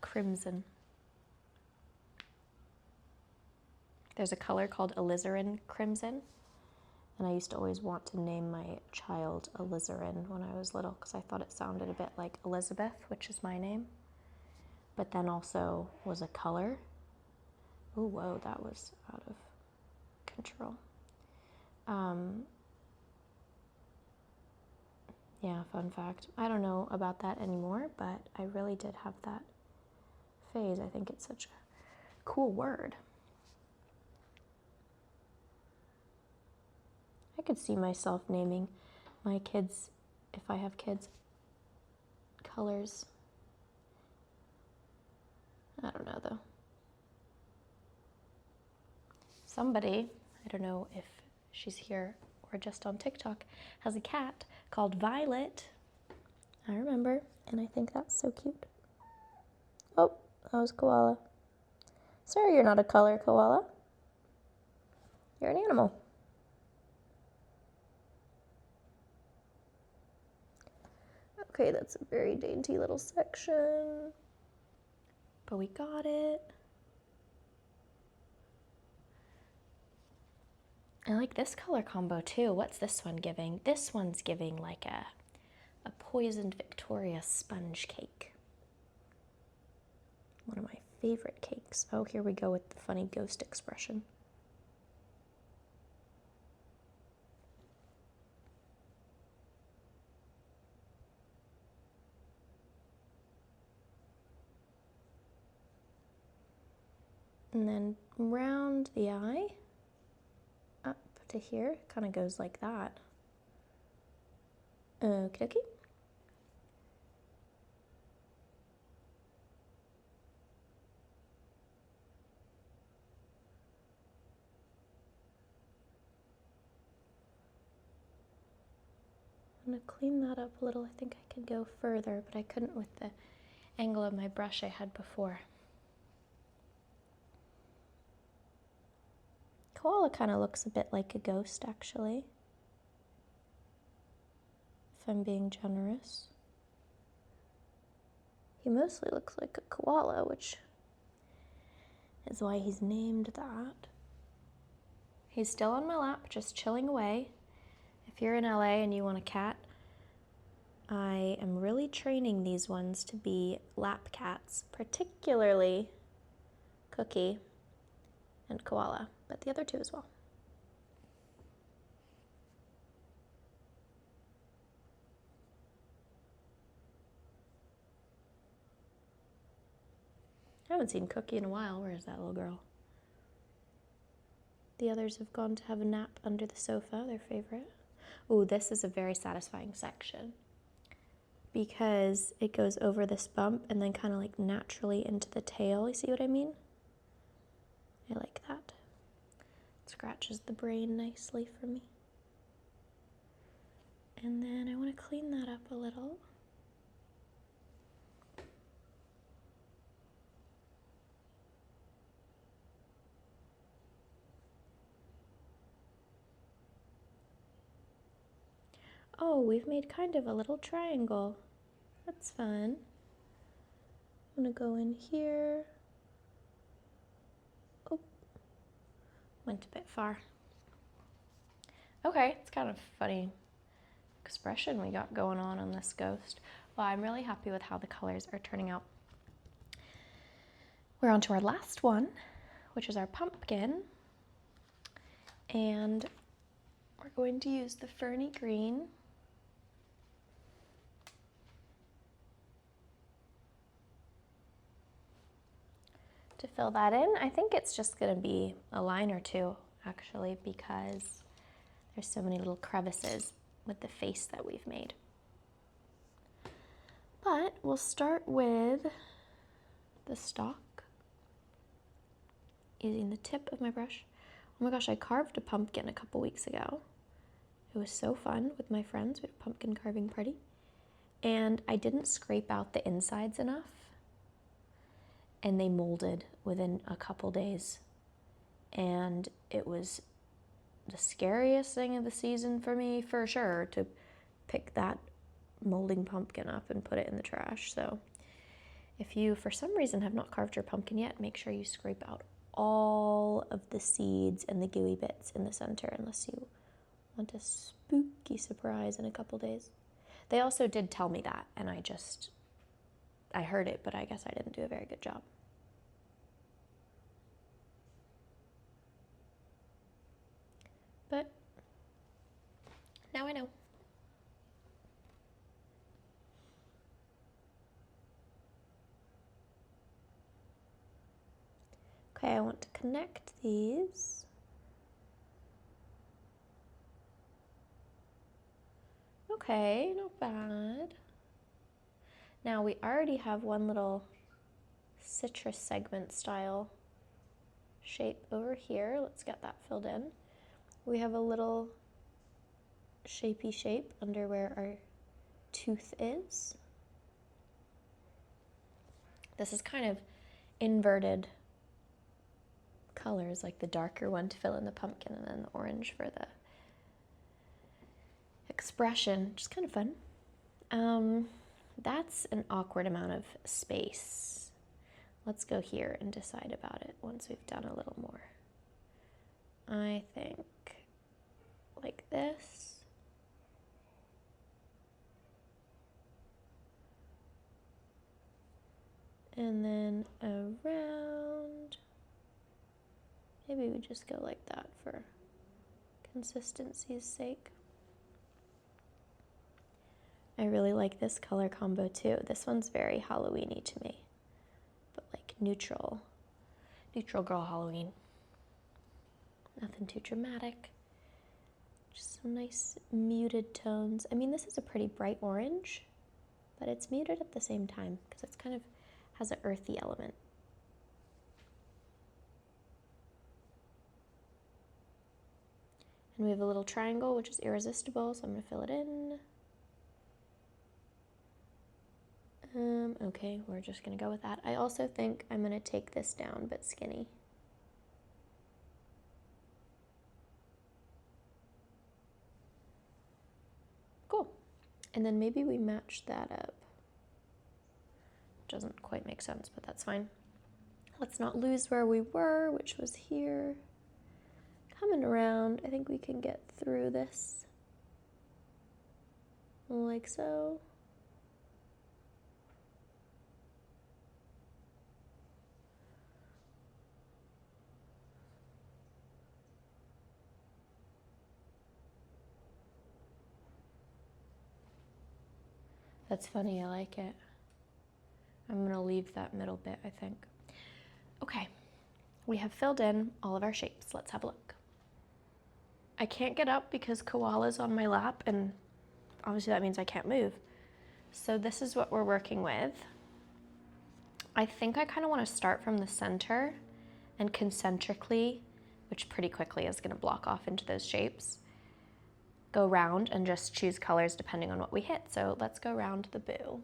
crimson. There's a color called alizarin crimson, and I used to always want to name my child alizarin when I was little because I thought it sounded a bit like Elizabeth, which is my name, but then also was a color. Oh, whoa, that was out of control. Yeah, fun fact. I don't know about that anymore, but I really did have that phase. I think it's such a cool word. I could see myself naming my kids, if I have kids, colors. I don't know though. Somebody, I don't know if she's here or just on TikTok, has a cat called Violet. I remember, and I think that's so cute. Oh, that was koala. Sorry, you're not a color koala. You're an animal. Okay, that's a very dainty little section, but we got it. I like this color combo too. What's this one giving? This one's giving like a poisoned Victoria sponge cake. One of my favorite cakes. Oh, here we go with the funny ghost expression. And then round the eye up to here, kind of goes like that. Okie dokie. I'm going to clean that up a little. I think I could go further, but I couldn't with the angle of my brush I had before. Koala kind of looks a bit like a ghost, actually, if I'm being generous. He mostly looks like a koala, which is why he's named that. He's still on my lap, just chilling away. If you're in LA and you want a cat, I am really training these ones to be lap cats, particularly Cookie and Koala, but the other two as well. I haven't seen Cookie in a while. Where is that little girl? The others have gone to have a nap under the sofa, their favorite. Ooh, this is a very satisfying section because it goes over this bump and then kind of like naturally into the tail. You see what I mean? I like that. It scratches the brain nicely for me. And then I want to clean that up a little. Oh, we've made kind of a little triangle. That's fun. I'm gonna go in here. Oh, went a bit far. Okay, it's kind of funny expression we got going on this ghost. Well, I'm really happy with how the colors are turning out. We're on to our last one, which is our pumpkin. And we're going to use the ferny green. To fill that in. I think it's just going to be a line or two, actually, because there's so many little crevices with the face that we've made. But we'll start with the stalk, using the tip of my brush. Oh my gosh, I carved a pumpkin a couple weeks ago. It was so fun with my friends. We had a pumpkin carving party. And I didn't scrape out the insides enough, and they molded within a couple days. And it was the scariest thing of the season for me, for sure, to pick that molding pumpkin up and put it in the trash. So if you, for some reason, have not carved your pumpkin yet, make sure you scrape out all of the seeds and the gooey bits in the center, unless you want a spooky surprise in a couple days. They also did tell me that, and I heard it, but I guess I didn't do a very good job. But now I know. Okay, I want to connect these. Okay, not bad. Now we already have one little citrus segment style shape over here. Let's get that filled in. We have a little shapey shape under where our tooth is. This is kind of inverted colors, like the darker one to fill in the pumpkin and then the orange for the expression, which is kind of fun. That's an awkward amount of space. Let's go here and decide about it once we've done a little more. I think like this. And then around. Maybe we just go like that for consistency's sake. I really like this color combo too. This one's very Halloween-y to me, but like neutral. Neutral Girl Halloween. Nothing too dramatic. Just some nice muted tones. I mean, this is a pretty bright orange, but it's muted at the same time because it's kind of has an earthy element. And we have a little triangle, which is irresistible, so I'm going to fill it in. Okay, we're just going to go with that. I also think I'm going to take this down, but skinny. Cool. And then maybe we match that up. Doesn't quite make sense, but that's fine. Let's not lose where we were, which was here. Coming around, I think we can get through this. Like so. That's funny, I like it. I'm gonna leave that middle bit, I think. Okay, we have filled in all of our shapes. Let's have a look. I can't get up because Koala's on my lap, and obviously that means I can't move. So this is what we're working with. I think I kind of want to start from the center and concentrically, which pretty quickly is going to block off into those shapes, go round and just choose colors depending on what we hit. So let's go round the boo.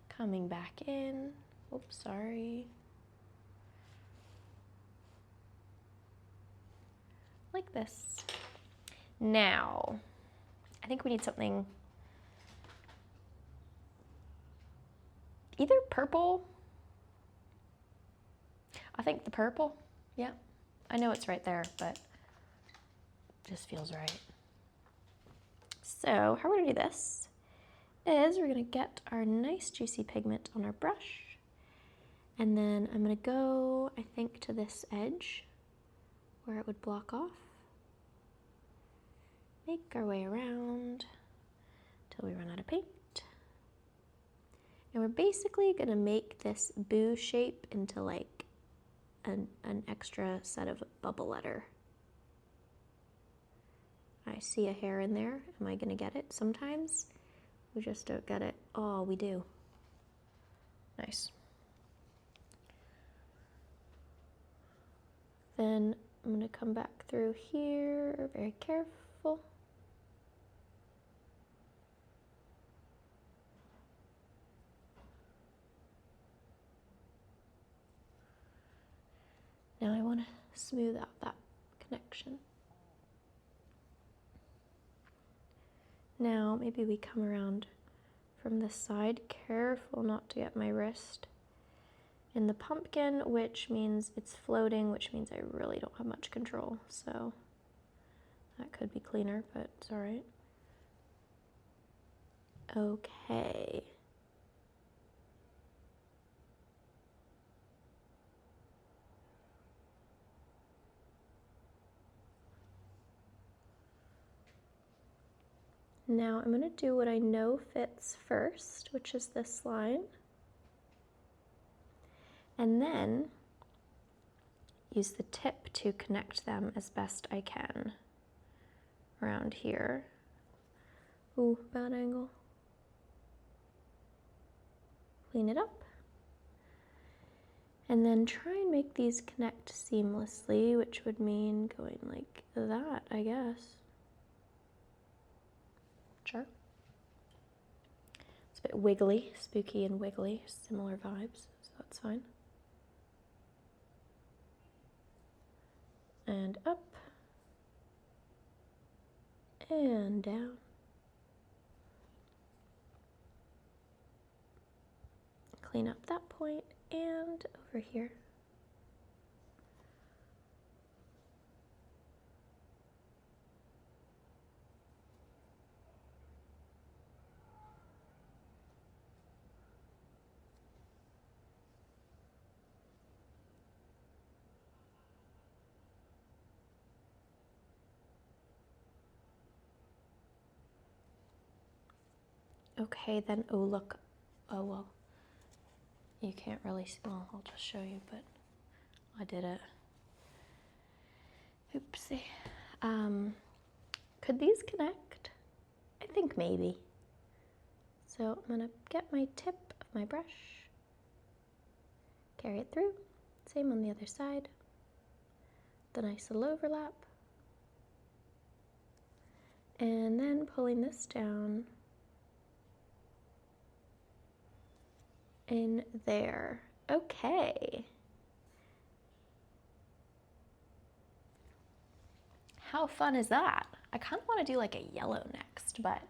Coming back in. Oops, sorry. Like this. Now, I think we need something either purple. I think the purple. Yeah. I know it's right there, but it just feels right. So how we're gonna do this is we're gonna get our nice juicy pigment on our brush, and then I'm gonna go, I think, to this edge where it would block off. Make our way around till we run out of paint. And we're basically gonna make this boo shape into like an extra set of bubble letter. I see a hair in there. Am I gonna get it? Sometimes we just don't get it. Oh, we do. Nice. Then I'm gonna come back through here, very careful. Now I want to smooth out that connection. Now maybe we come around from this side, careful not to get my wrist in the pumpkin, which means it's floating, which means I really don't have much control. So that could be cleaner, but it's all right. Okay. Now I'm going to do what I know fits first, which is this line. And then use the tip to connect them as best I can around here. Ooh, bad angle. Clean it up. And then try and make these connect seamlessly, which would mean going like that, I guess. Sure. It's a bit wiggly, spooky and wiggly, similar vibes, so that's fine. And up. And down. Clean up that point and over here. Okay, then, oh look, oh well, you can't really see, well, I'll just show you, but I did it. Oopsie. Could these connect? I think maybe. So I'm gonna get my tip of my brush, carry it through, same on the other side, the nice little overlap, and then pulling this down in there. Okay. How fun is that? I kind of want to do like a yellow next, but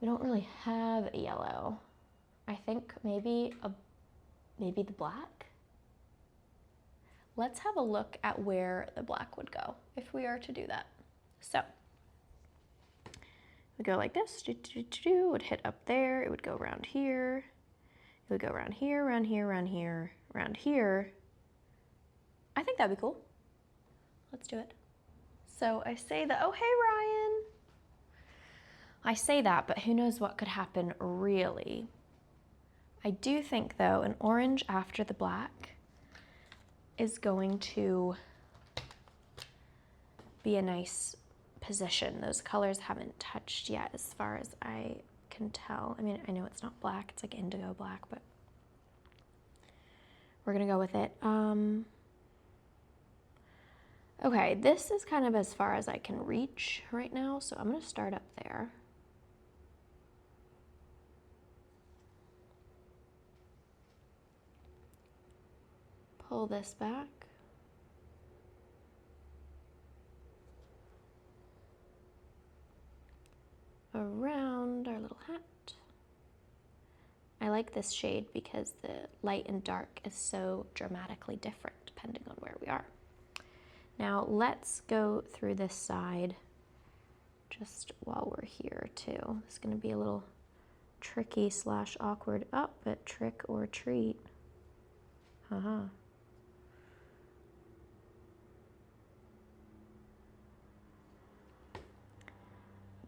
we don't really have a yellow. I think maybe the black. Let's have a look at where the black would go if we are to do that. So we go like this, it would hit up there, it would go around here, it would go around here, around here, around here, around here. I think that'd be cool. Let's do it. So I say that, oh hey Ryan. I say that, but who knows what could happen really. I do think though an orange after the black is going to be a nice position. Those colors haven't touched yet as far as I can tell. I mean, I know it's not black, it's like indigo black, but we're gonna go with it. Okay, this is kind of as far as I can reach right now, so I'm gonna start up there. Pull this back. Around our little hat. I like this shade because the light and dark is so dramatically different depending on where we are. Now let's go through this side just while we're here too. It's gonna be a little tricky / awkward. Oh, but trick or treat. Haha.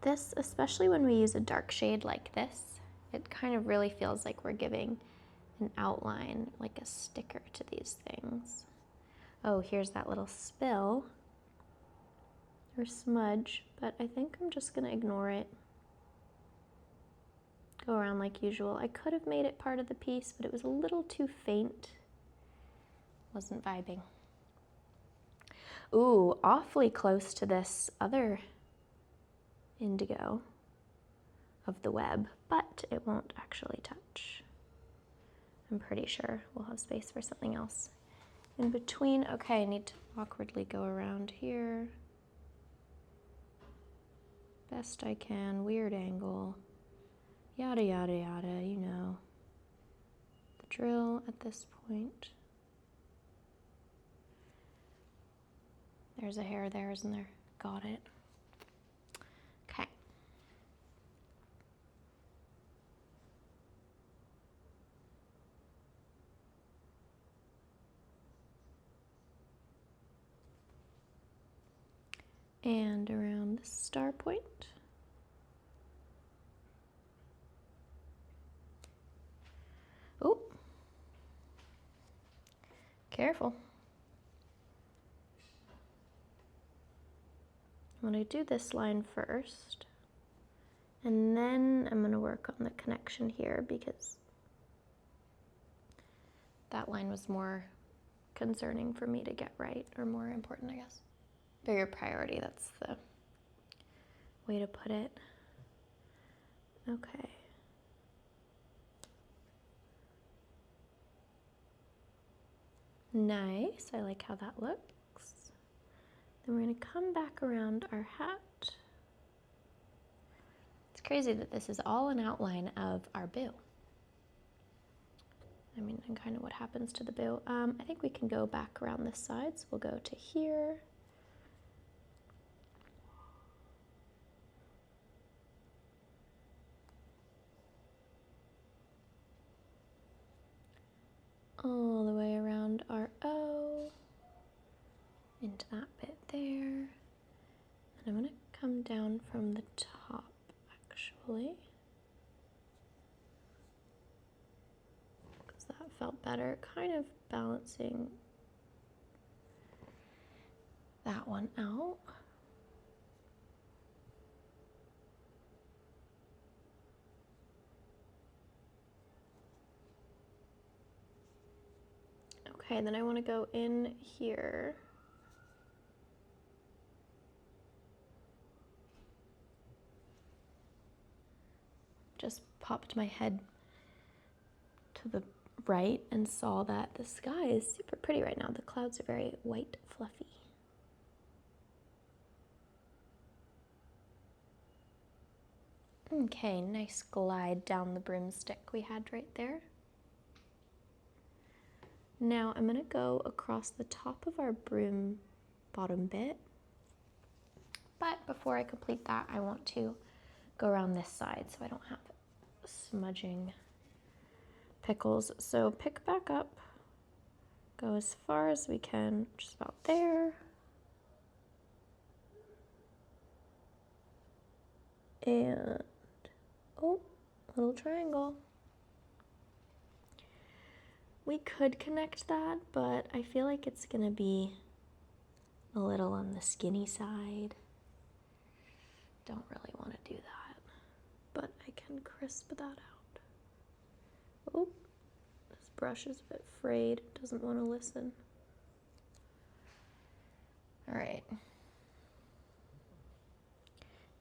This, especially when we use a dark shade like this, it kind of really feels like we're giving an outline, like a sticker to these things. Oh, here's that little spill or smudge, but I think I'm just gonna ignore it. Go around like usual. I could have made it part of the piece, but it was a little too faint. Wasn't vibing. Ooh, awfully close to this other indigo of the web, but it won't actually touch. I'm pretty sure we'll have space for something else in between. Okay, I need to awkwardly go around here. Best I can, weird angle, yada yada yada, you know. The drill at this point. There's a hair there, isn't there? Got it. Okay. And around the star point. Oh, careful. I'm going to do this line first, and then I'm going to work on the connection here because that line was more concerning for me to get right, or more important, I guess. Bigger priority, that's the way to put it. Okay. Nice, I like how that looks. Then we're going to come back around our hat. It's crazy that this is all an outline of our bill. I mean, and kind of what happens to the bill. I think we can go back around this side, so we'll go to here. All the way around our O, into that bit there. And I'm going to come down from the top, actually, because that felt better, kind of balancing that one out. Okay, then I want to go in here. Just popped my head to the right and saw that the sky is super pretty right now. The clouds are very white, fluffy. Okay, nice glide down the broomstick we had right there. Now I'm going to go across the top of our broom bottom bit. But before I complete that, I want to go around this side so I don't have smudging pickles. So pick back up, go as far as we can, just about there. And, oh, little triangle. We could connect that, but I feel like it's gonna be a little on the skinny side. Don't really want to do that, but I can crisp that out. Oh, this brush is a bit frayed, it doesn't want to listen. All right.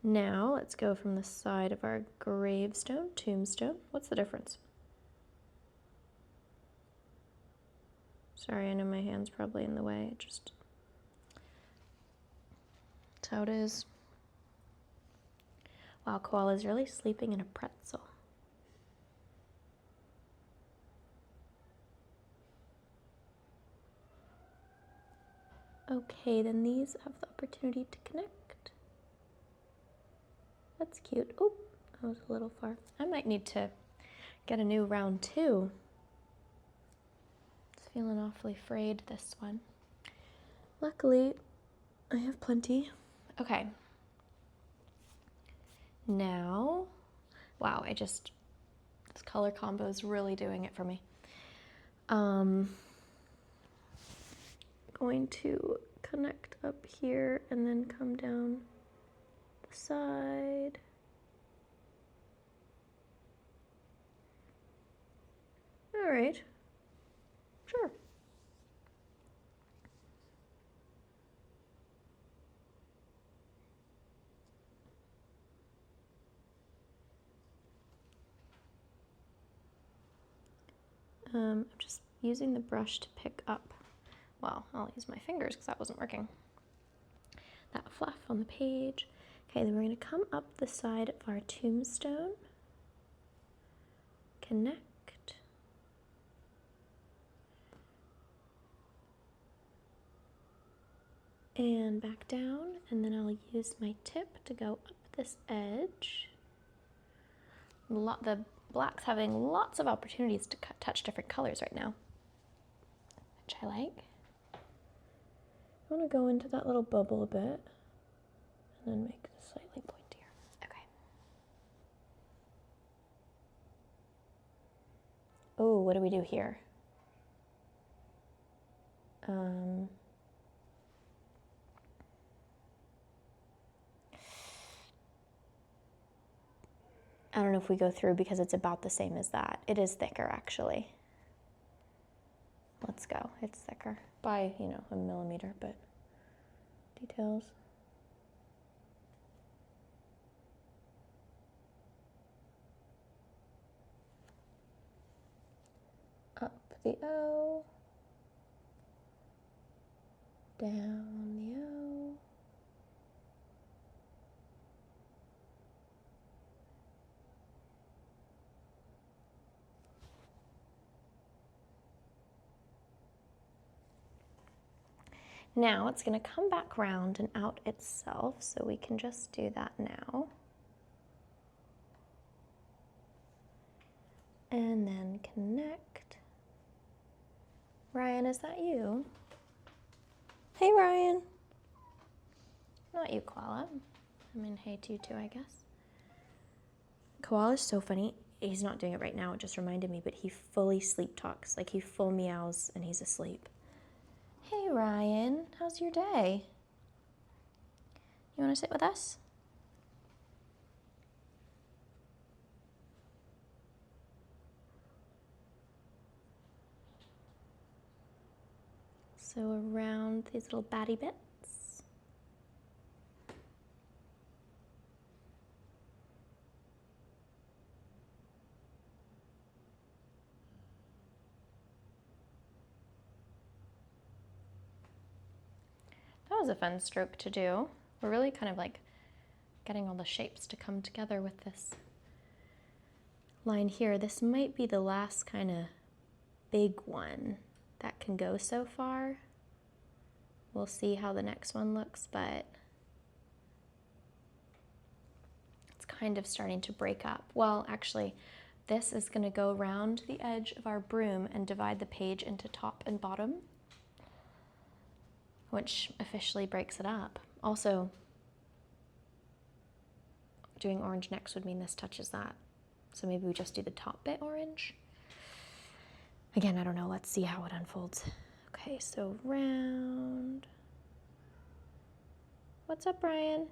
Now let's go from the side of our gravestone, tombstone. What's the difference? Sorry, I know my hand's probably in the way. Just, that's how it is. Wow, koala's really sleeping in a pretzel. Okay, then these have the opportunity to connect. That's cute. Oh, that was a little far. I might need to get a new round too. It's feeling awfully frayed, this one. Luckily, I have plenty. Okay. Now, wow, this color combo is really doing it for me. Going to connect up here and then come down the side. All right, sure. I'm just using the brush to pick up, well, I'll use my fingers because that wasn't working, that fluff on the page. Okay, then we're going to come up the side of our tombstone, connect, and back down, and then I'll use my tip to go up this edge. The black's having lots of opportunities to touch different colors right now, which I like. I want to go into that little bubble a bit and then make this slightly pointier. Okay. Oh, what do we do here? I don't know if we go through because it's about the same as that. It is thicker, actually. Let's go. It's thicker by, a millimeter, but details. Up the O, down the O. Now it's going to come back round and out itself, so we can just do that now. And then connect. Ryan, is that you? Hey, Ryan. Not you, koala. I mean, hey to you too, I guess. Koala's so funny. He's not doing it right now, it just reminded me, but he fully sleep talks. Like, he full meows and he's asleep. Hey, Ryan, how's your day? You want to sit with us? So around these little batty bits. That was a fun stroke to do. We're really kind of like getting all the shapes to come together with this line here. This might be the last kind of big one that can go so far. We'll see how the next one looks, but it's kind of starting to break up. Well, actually, this is going to go around the edge of our broom and divide the page into top and bottom, which officially breaks it up. Also, doing orange next would mean this touches that. So maybe we just do the top bit orange. Again, I don't know. Let's see how it unfolds. Okay, so round. What's up, Brian?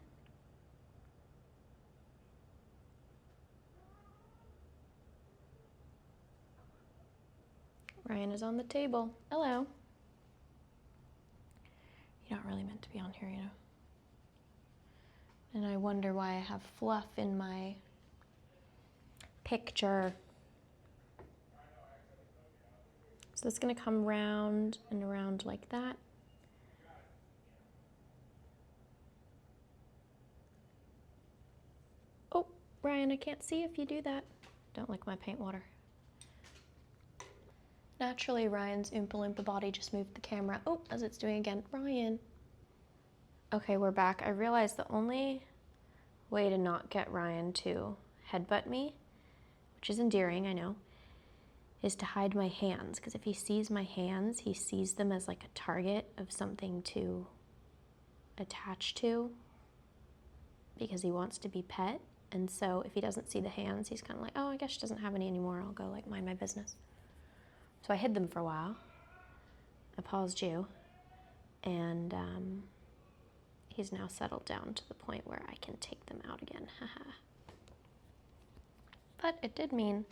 Ryan is on the table. Hello. You're not really meant to be on here, you know. And I wonder why I have fluff in my picture. So it's going to come round and around like that. Oh, Ryan, I can't see if you do that. Don't lick my paint water. Naturally, Ryan's Oompa Loompa body just moved the camera. Oh, as it's doing again. Ryan. Okay, we're back. I realized the only way to not get Ryan to headbutt me, which is endearing, I know, is to hide my hands. Because if he sees my hands, he sees them as like a target of something to attach to because he wants to be pet. And so if he doesn't see the hands, he's kind of like, oh, I guess she doesn't have any anymore. I'll go like mind my business. So I hid them for a while. I paused you. And he's now settled down to the point where I can take them out again. Haha. But it did mean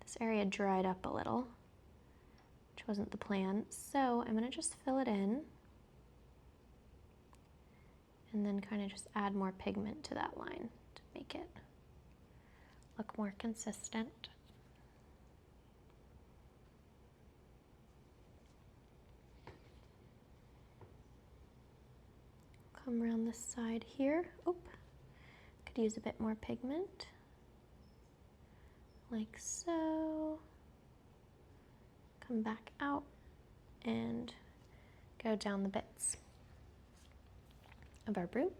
this area dried up a little, which wasn't the plan. So I'm gonna just fill it in and then kind of just add more pigment to that line to make it look more consistent. Come around this side here. Oop, could use a bit more pigment. Like so. Come back out and go down the bits of our broom.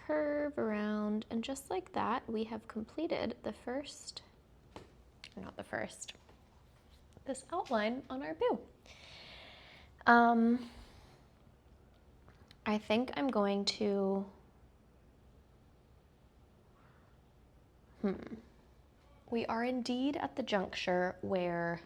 Curve around, and just like that, we have completed the first, or not the first, this outline on our bow. I think I'm going to, we are indeed at the juncture where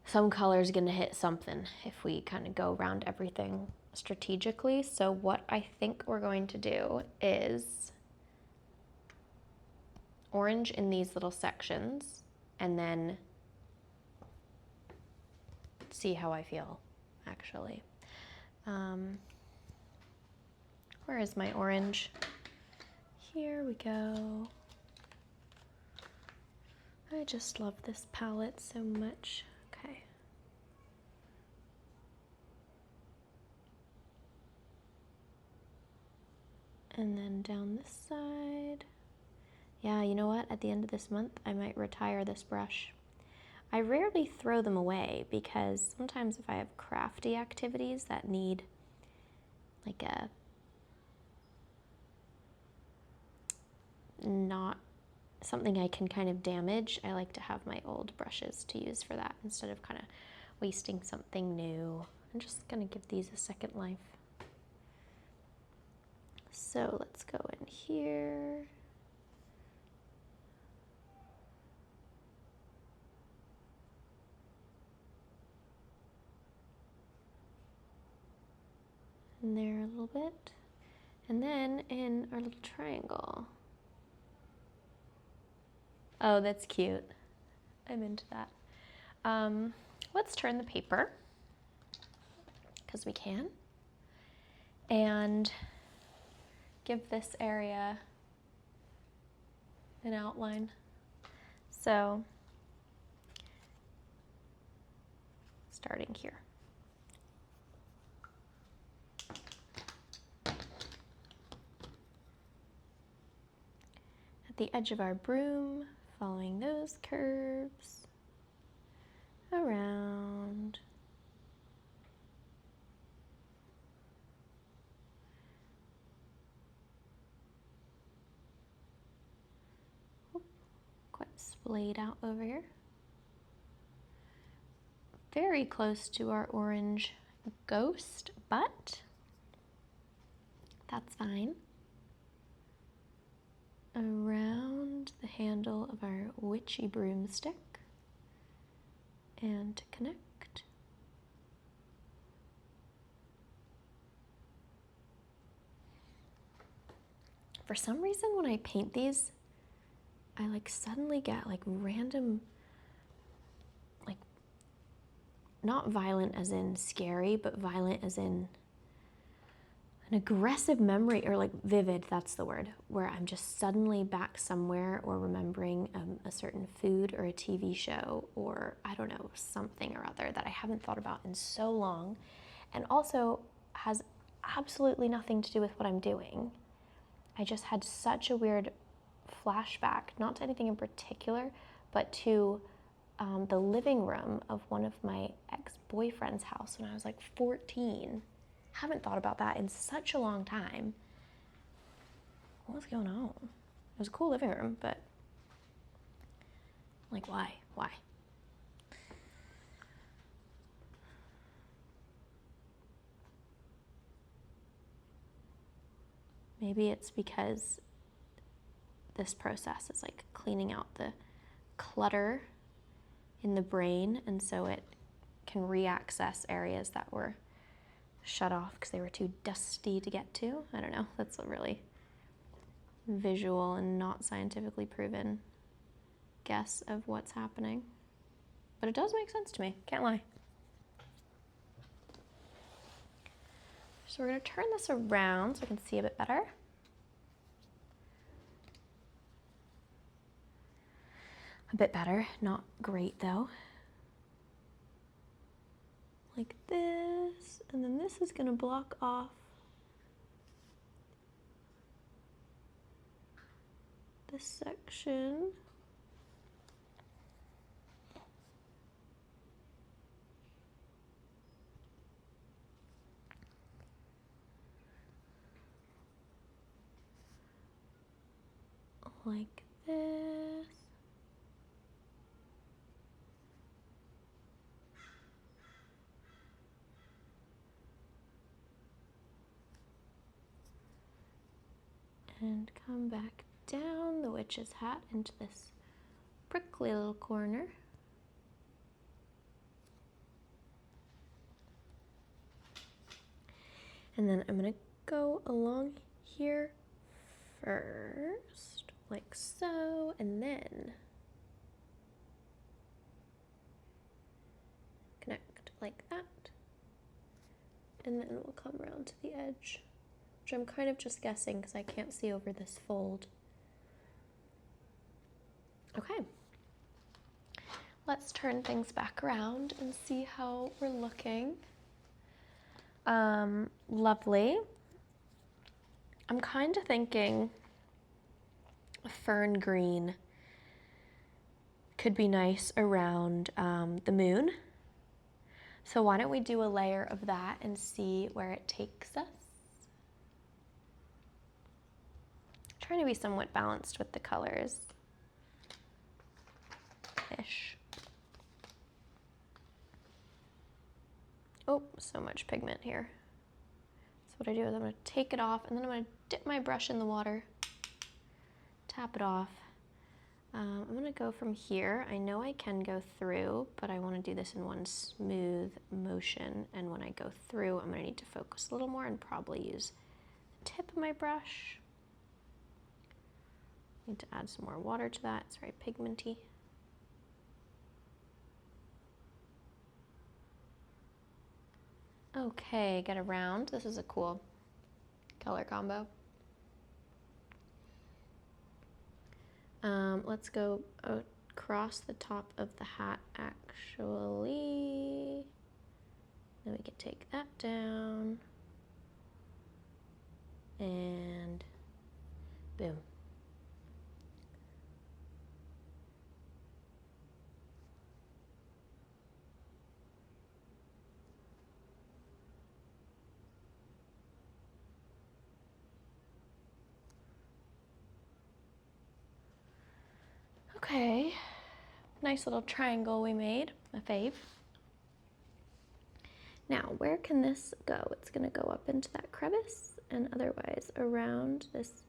some color is going to hit something if we kind of go around everything strategically. So what I think we're going to do is orange in these little sections and then see how I feel actually. Where is my orange? Here we go. I just love this palette so much. Okay. And then down this side. Yeah, you know what? At the end of this month, I might retire this brush. I rarely throw them away because sometimes if I have crafty activities that need like a not something I can kind of damage, I like to have my old brushes to use for that instead of kind of wasting something new. I'm just gonna give these a second life. So let's go in here. In there a little bit. And then in our little triangle. Oh, that's cute. I'm into that. Let's turn the paper, because we can, and give this area an outline. So, starting here. At the edge of our broom, following those curves, around. Quite splayed out over here. Very close to our orange ghost, but that's fine. Around the handle of our witchy broomstick and to connect. For some reason when I paint these, I like suddenly get like random, like not violent as in scary, but violent as in an aggressive memory, or like vivid, that's the word, where I'm just suddenly back somewhere or remembering a certain food or a TV show or I don't know, something or other that I haven't thought about in so long, and also has absolutely nothing to do with what I'm doing. I just had such a weird flashback, not to anything in particular, but to the living room of one of my ex-boyfriend's house when I was like 14. Haven't thought about that in such a long time. What was going on? It was a cool living room, but like, why? Why? Maybe it's because this process is like cleaning out the clutter in the brain, and so it can re-access areas that were shut off because they were too dusty to get to. I don't know, that's a really visual and not scientifically proven guess of what's happening. But it does make sense to me, can't lie. So we're gonna turn this around so I can see a bit better. A bit better, not great though. Like this, and then this is gonna block off this section. Like this. And come back down the witch's hat into this prickly little corner. And then I'm gonna go along here first, like so, and then connect like that. And then we'll come around to the edge, which I'm kind of just guessing because I can't see over this fold. Okay, let's turn things back around and see how we're looking. Lovely. I'm kind of thinking fern green could be nice around the moon. So why don't we do a layer of that and see where it takes us? Trying to be somewhat balanced with the colors. ish. Oh, so much pigment here. So what I do is I'm going to take it off, and then I'm going to dip my brush in the water, tap it off. I'm going to go from here. I know I can go through, but I want to do this in one smooth motion. And when I go through, I'm going to need to focus a little more and probably use the tip of my brush. Need to add some more water to that. It's very pigmenty. Okay, get around. This is a cool color combo. Let's go across the top of the hat, actually. Then we can take that down. And boom. Okay, nice little triangle we made, a fave. Now, where can this go? It's gonna go up into that crevice and otherwise around this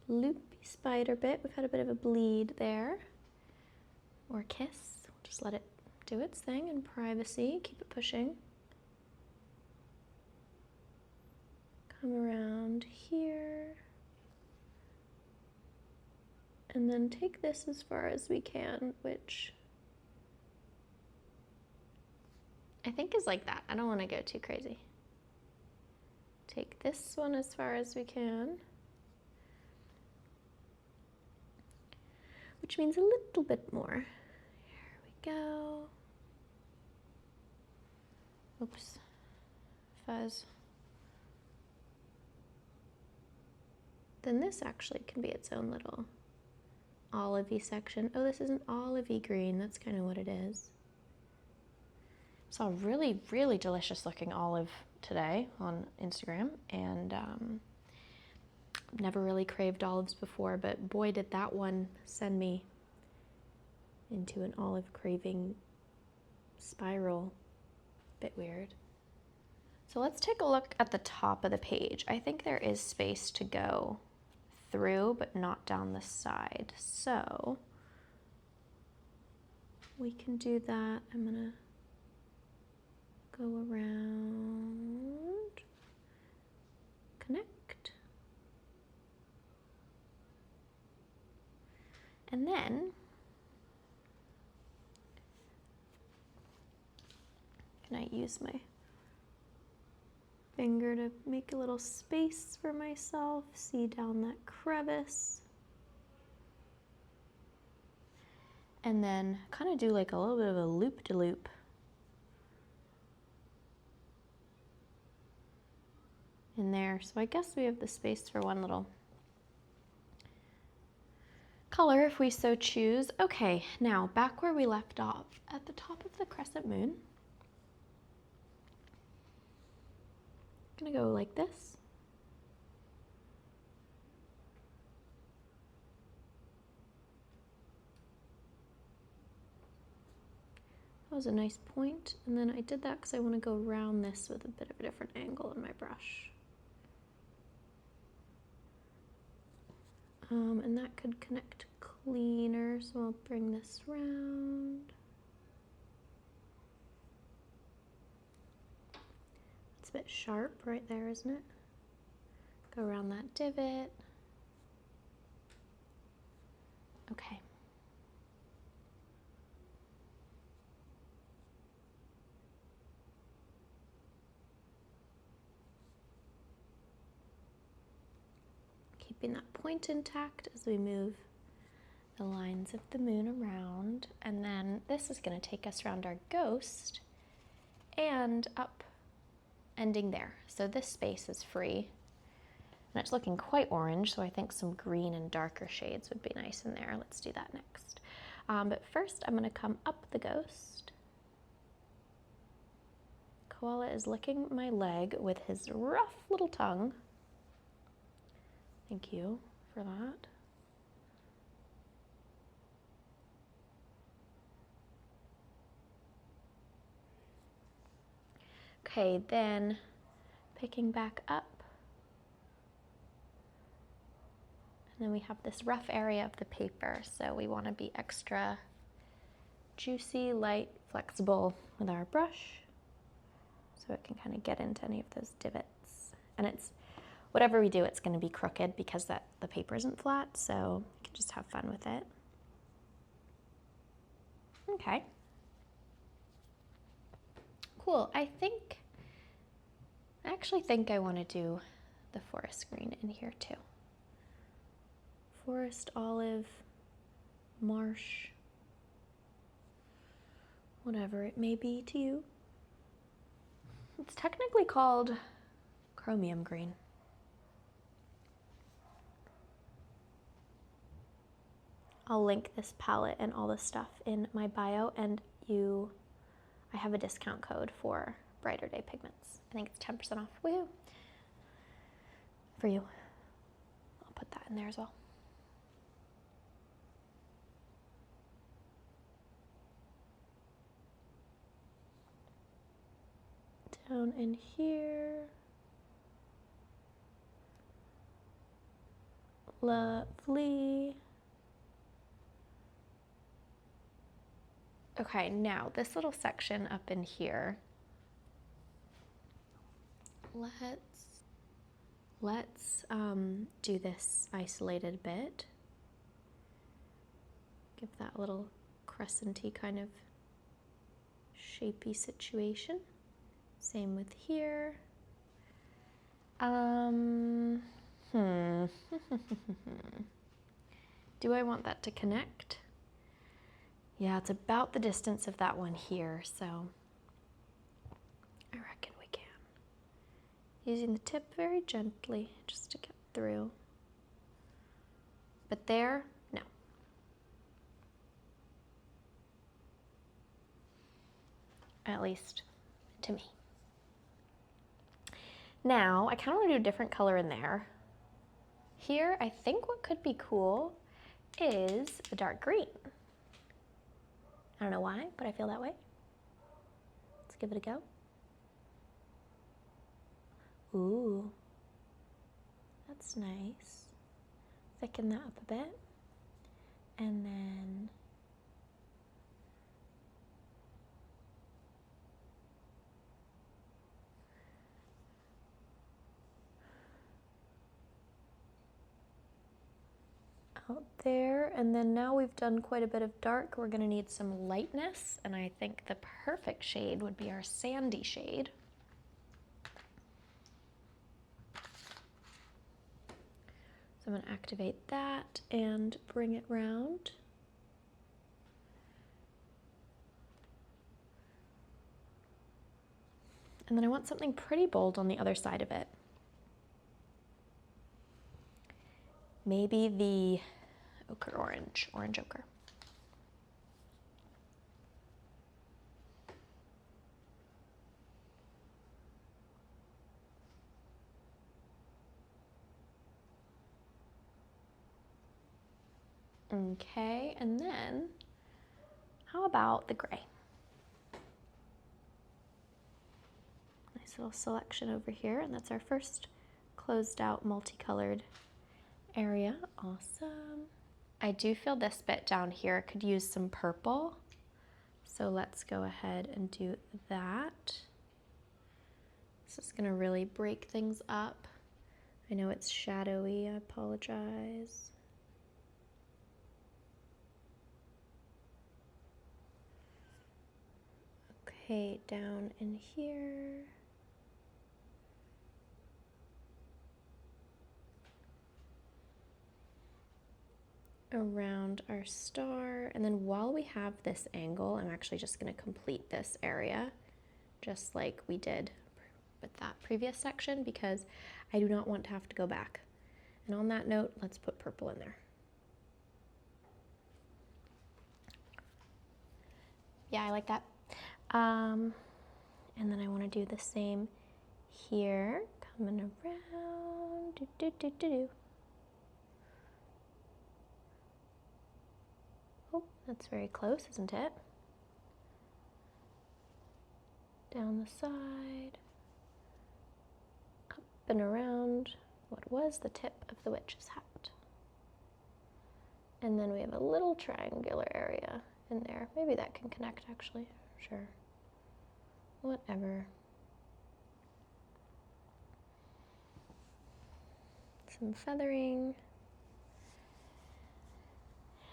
loopy spider bit. We've had a bit of a bleed there, or kiss. We'll just let it do its thing in privacy, keep it pushing. Come around here. And then take this as far as we can, which I think is like that. I don't want to go too crazy. Take this one as far as we can, which means a little bit more. Here we go. Oops, fuzz. Then this actually can be its own little olivey section. Oh, this is an olivey green. That's kind of what it is. Saw a really, really delicious looking olive today on Instagram, and never really craved olives before, but boy, did that one send me into an olive craving spiral. Bit weird. So let's take a look at the top of the page. I think there is space to go through, but not down the side. So we can do that. I'm gonna go around, connect, and then can I use my finger to make a little space for myself, see down that crevice, and then kind of do like a little bit of a loop-de-loop. In there. So I guess we have the space for one little color if we so choose. Okay, now back where we left off, at the top of the crescent moon, I'm gonna go like this. That was a nice point, and then I did that because I want to go around this with a bit of a different angle in my brush. And that could connect cleaner, so I'll bring this round. It's a bit sharp right there, isn't it? Go around that divot. Okay. Keeping that point intact as we move the lines of the moon around. And then this is going to take us around our ghost and up, ending there. So this space is free. And it's looking quite orange, so I think some green and darker shades would be nice in there. Let's do that next. But first, I'm going to come up the ghost. Koala is licking my leg with his rough little tongue. Thank you for that. Okay, then picking back up. And then we have this rough area of the paper, so we want to be extra juicy, light, flexible with our brush so it can kind of get into any of those divots. And it's, whatever we do, it's going to be crooked because the paper isn't flat, so you can just have fun with it. Okay. Cool. I actually think I want to do the forest green in here too. Forest, olive, marsh, whatever it may be to you. It's technically called chromium green. I'll link this palette and all this stuff in my bio, and I have a discount code for Brighter Day Pigments. I think it's 10% off. Woohoo! For you. I'll put that in there as well. Down in here. Lovely. Okay, now this little section up in here, let's do this isolated bit. Give that a little crescent-y kind of shapey situation. Same with here. Do I want that to connect? Yeah, it's about the distance of that one here, so I reckon we can. Using the tip very gently just to get through. But there, no. At least to me. Now, I kind of want to do a different color in there. Here, I think what could be cool is a dark green. I don't know why, but I feel that way. Let's give it a go. Ooh, that's nice. Thicken that up a bit. And then out there, and then now we've done quite a bit of dark. We're going to need some lightness, and I think the perfect shade would be our sandy shade. So I'm going to activate that and bring it round. And then I want something pretty bold on the other side of it. Maybe the ochre orange ochre. Okay, and then how about the gray? Nice little selection over here, and that's our first closed out multicolored area. Awesome. I do feel this bit down here could use some purple, so let's go ahead and do that. This is going to really break things up. I know it's shadowy, I apologize. Okay, down in here. Around our star, and then while we have this angle, I'm actually just going to complete this area just like we did with that previous section because I do not want to have to go back. And on that note, let's put purple in there. Yeah, I like that. And then I want to do the same here, coming around. Oh, that's very close, isn't it? down the side, up and around what was the tip of the witch's hat. And then we have a little triangular area in there. Maybe that can connect actually, sure. Whatever. Some feathering.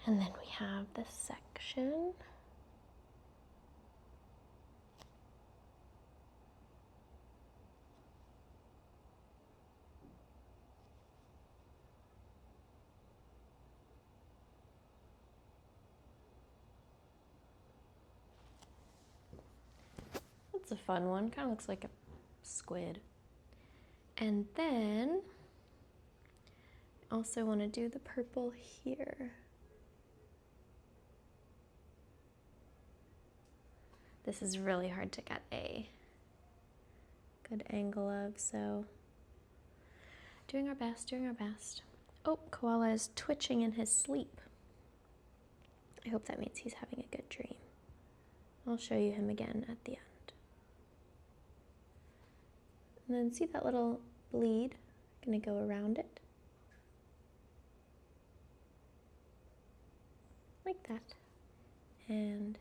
And then we have this section. That's a fun one, kind of looks like a squid. And then I also want to do the purple here. This is really hard to get a good angle of, so doing our best, doing our best. Oh, koala is twitching in his sleep. I hope that means he's having a good dream. I'll show you him again at the end. And then see that little bleed? I'm gonna go around it. Like that. And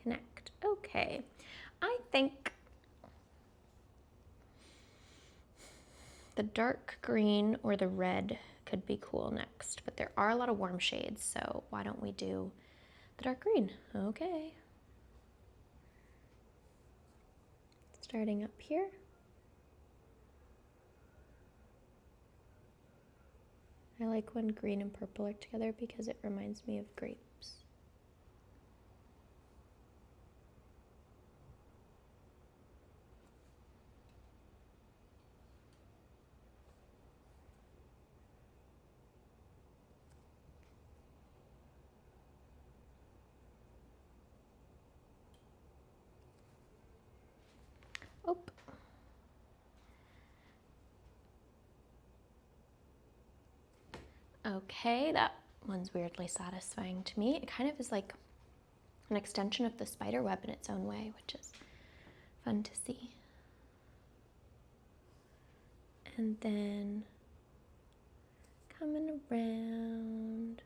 connect. Okay. I think the dark green or the red could be cool next, but there are a lot of warm shades, so why don't we do the dark green? Okay. Starting up here. I like when green and purple are together because it reminds me of grapes. Oh. Okay, that one's weirdly satisfying to me. It kind of is like an extension of the spider web in its own way, which is fun to see. And then coming around.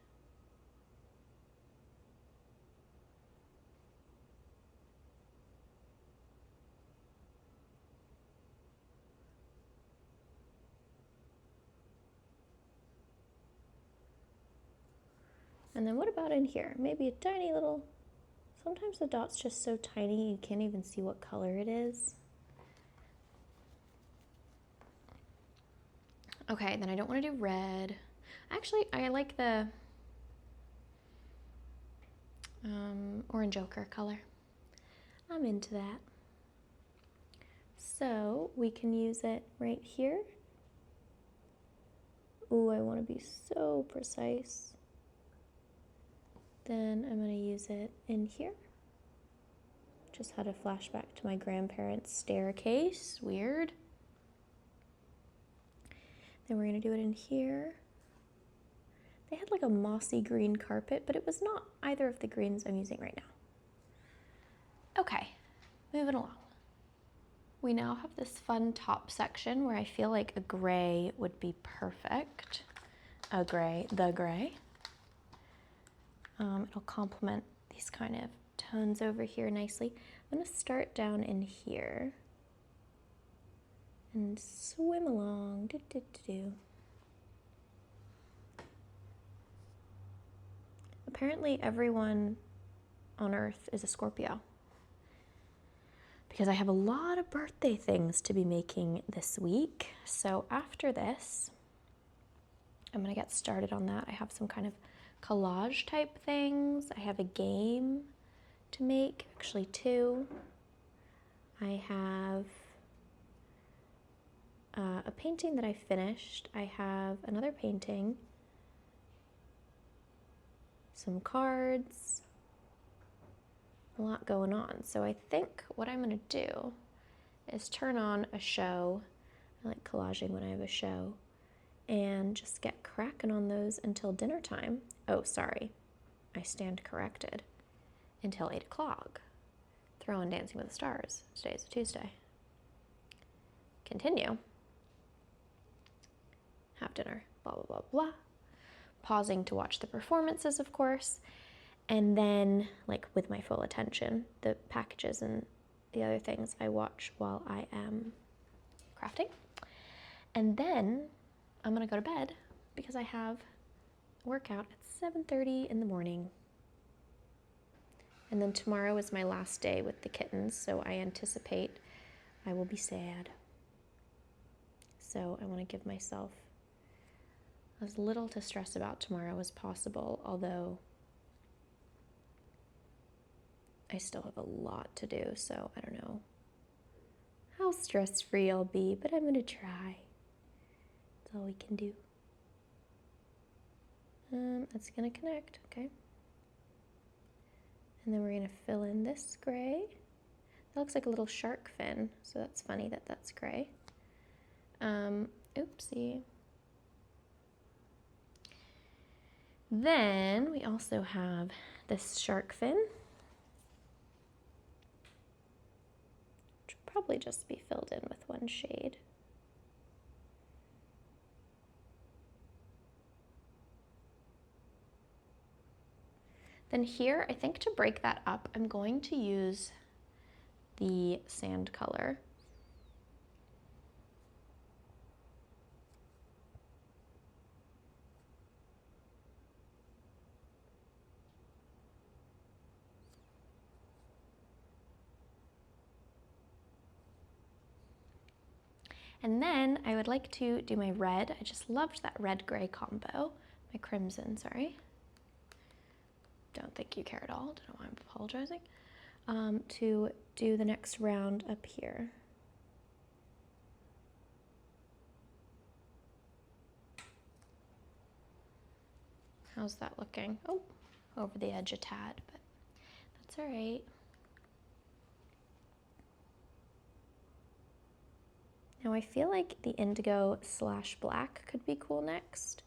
And then what about in here? Maybe a tiny little, sometimes the dot's just so tiny you can't even see what color it is. Okay, then I don't want to do red. Actually, I like the orange ochre color. I'm into that. So we can use it right here. Ooh, I want to be so precise. Then I'm going to use it in here. Just had a flashback to my grandparents' staircase. Weird. Then we're going to do it in here. They had like a mossy green carpet, but it was not either of the greens I'm using right now. Okay, moving along. We now have this fun top section where I feel like a gray would be perfect. The gray. It'll complement these kind of tones over here nicely. I'm going to start down in here and swim along. Apparently everyone on Earth is a Scorpio because I have a lot of birthday things to be making this week. So after this, I'm going to get started on that. I have some kind of collage type things. I have a game to make, actually two. I have a painting that I finished. I have another painting, some cards, a lot going on. So I think what I'm gonna do is turn on a show. I like collaging when I have a show, and just get cracking on those until dinner time. Oh, sorry, I stand corrected. Until 8 o'clock. throw on Dancing with the Stars. Today's a Tuesday. Continue. Have dinner, blah, blah, blah, blah. Pausing to watch the performances, of course. And then, like, with my full attention, the packages and the other things I watch while I am crafting. And then I'm gonna go to bed because I have a workout at 7:30 in the morning. And then tomorrow is my last day with the kittens, so I anticipate I will be sad. So I want to give myself as little to stress about tomorrow as possible, although I still have a lot to do, so I don't know how stress-free I'll be, but I'm going to try. That's all we can do. That's going to connect, okay. And then we're going to fill in this gray. That looks like a little shark fin, so that's funny that that's gray. Oopsie. Then we also have this shark fin, which will probably just be filled in with one shade. Then here, I think to break that up, I'm going to use the sand color. And then I would like to do my red. I just loved that red-gray combo. My crimson, sorry. Don't think you care at all. Don't know why I'm apologizing. To do the next round up here. How's that looking? Oh, over the edge a tad, but that's all right. Now I feel like the indigo / black could be cool next,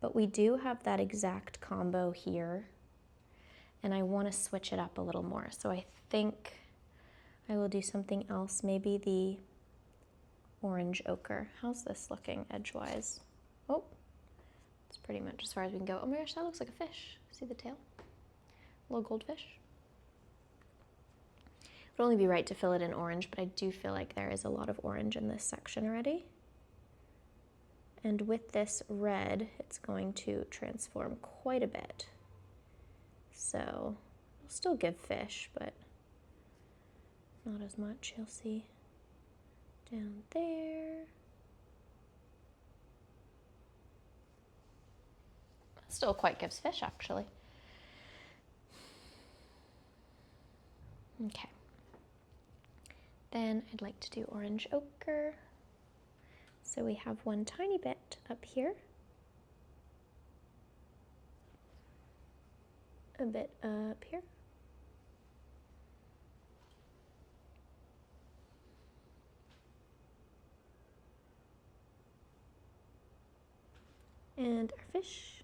but we do have that exact combo here, and I want to switch it up a little more. So I think I will do something else, maybe the orange ochre. How's this looking edgewise? Oh, it's pretty much as far as we can go. Oh my gosh, that looks like a fish. See the tail? A little goldfish. It would only be right to fill it in orange, but I do feel like there is a lot of orange in this section already. And with this red, it's going to transform quite a bit. So I'll still give fish, but not as much. You'll see down there. Still quite gives fish, actually. Okay. Then I'd like to do orange ochre. So we have one tiny bit up here. A bit up here. And our fish.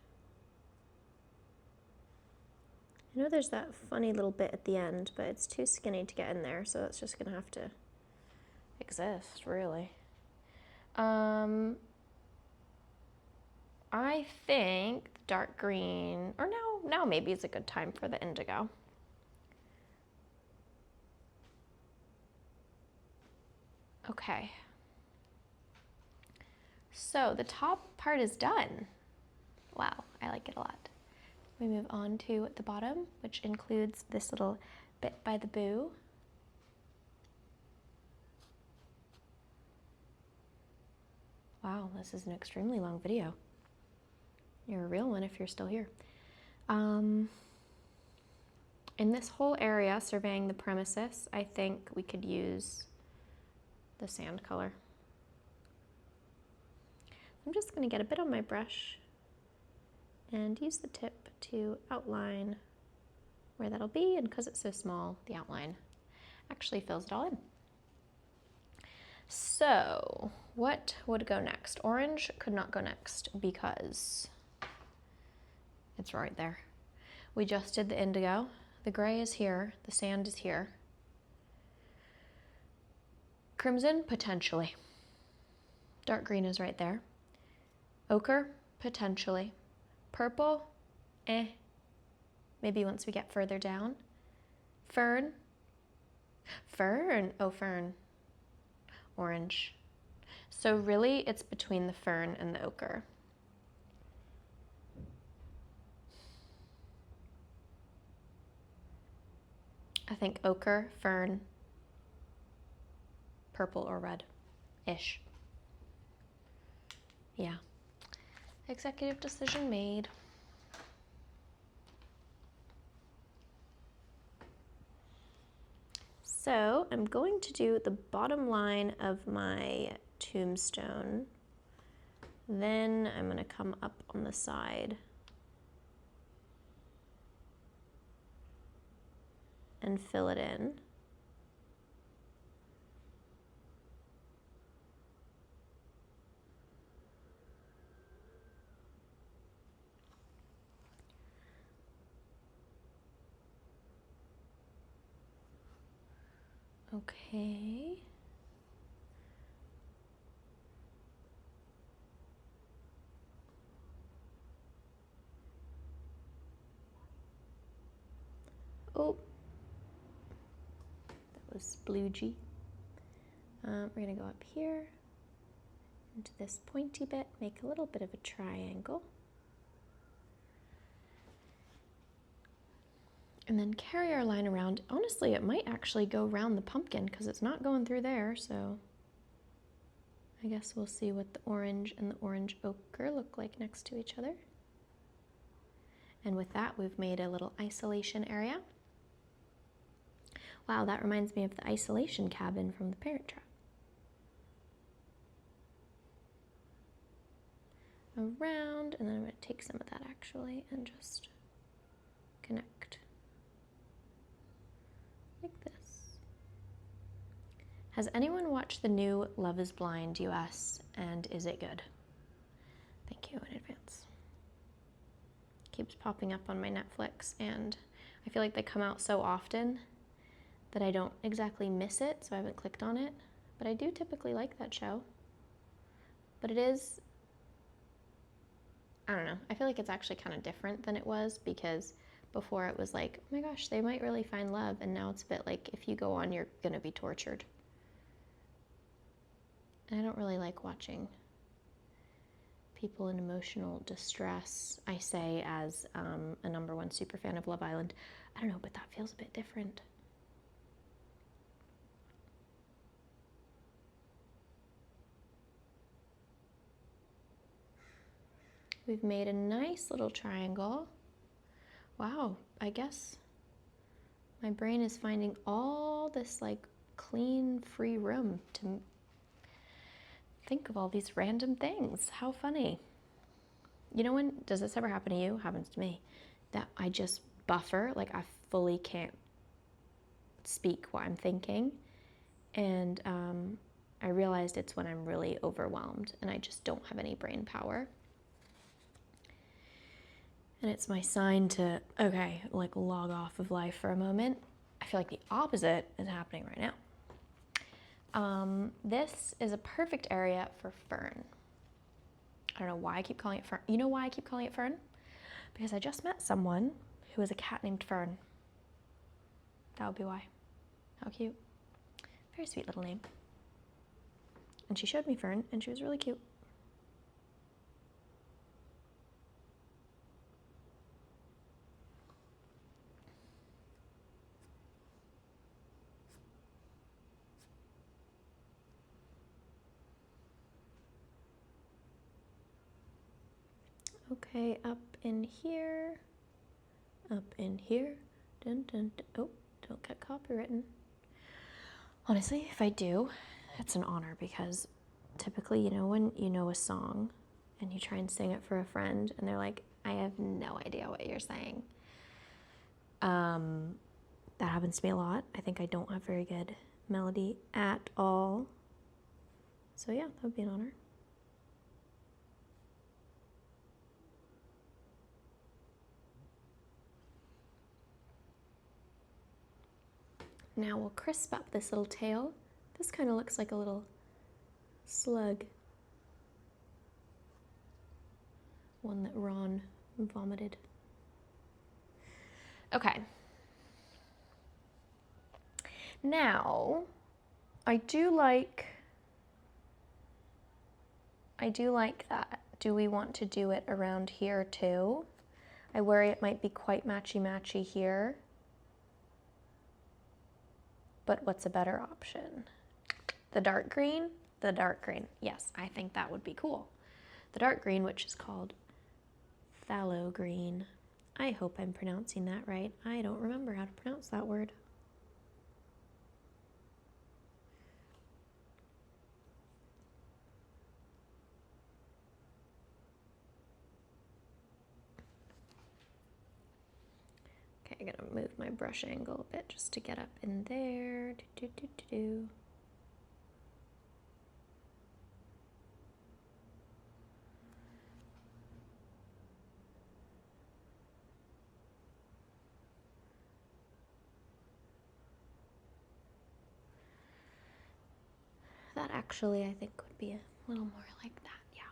I know there's that funny little bit at the end, but it's too skinny to get in there, so that's just gonna have to exist, really. I think dark green, or now maybe it's a good time for the indigo. Okay. So the top part is done. Wow, I like it a lot. We move on to the bottom, which includes this little bit by the boo. Wow, this is an extremely long video. You're a real one if you're still here. In this whole area, surveying the premises, I think we could use the sand color. I'm just gonna get a bit on my brush and use the tip to outline where that'll be, and because it's so small, the outline actually fills it all in. So, what would go next? Orange could not go next because it's right there. We just did the indigo. The gray is here, the sand is here. Crimson, potentially. Dark green is right there. Ochre, potentially. Purple, eh. Maybe once we get further down. Fern. Fern, oh fern. Orange. So really it's between the fern and the ochre. I think ochre, fern, purple or red-ish. Yeah. Executive decision made. So I'm going to do the bottom line of my tombstone. Then I'm going to come up on the side and fill it in. Okay. Oh, that was sploogey. We're gonna go up here into this pointy bit, make a little bit of a triangle. And then carry our line around. Honestly, it might actually go around the pumpkin because it's not going through there, so I guess we'll see what the orange and the orange ochre look like next to each other. And with that, we've made a little isolation area. Wow, that reminds me of the isolation cabin from the Parent Trap. Around, and then I'm going to take some of that actually and just connect like this. Has anyone watched the new Love is Blind US, and is it good? Thank you in advance. Keeps popping up on my Netflix, and I feel like they come out so often that I don't exactly miss it, so I haven't clicked on it. But I do typically like that show. But it is, I don't know, I feel like it's actually kind of different than it was, because before it was like, oh my gosh, they might really find love, and now it's a bit like, if you go on, you're gonna be tortured. And I don't really like watching people in emotional distress, I say as a #1 super fan of Love Island. I don't know, but that feels a bit different. We've made a nice little triangle. Wow, I guess my brain is finding all this like clean, free room to think of all these random things. How funny. You know, when does this ever happen to you? Happens to me. That I just buffer, like I fully can't speak what I'm thinking. And I realized it's when I'm really overwhelmed and I just don't have any brain power. And it's my sign to, okay, like log off of life for a moment. I feel like the opposite is happening right now. This is a perfect area for fern. I don't know why I keep calling it fern. You know why I keep calling it fern? Because I just met someone who has a cat named Fern. That would be why. How cute. Very sweet little name. And she showed me Fern, and she was really cute. Okay, up in here, dun, dun, dun. Oh, don't get copywritten. Honestly, if I do, it's an honor, because typically, you know, when you know a song and you try and sing it for a friend and they're like, I have no idea what you're saying. That happens to me a lot. I think I don't have very good melody at all. So yeah, that would be an honor. Now we'll crisp up this little tail. This kind of looks like a little slug. One that Ron vomited. Okay. Now, I do like that. Do we want to do it around here too? I worry it might be quite matchy-matchy here. But what's a better option? The dark green? The dark green. Yes, I think that would be cool. The dark green, which is called phthalo green. I hope I'm pronouncing that right. I don't remember how to pronounce that word. Okay, I'm gonna move my brush angle a bit just to get up in there. That actually, I think, would be a little more like that, yeah.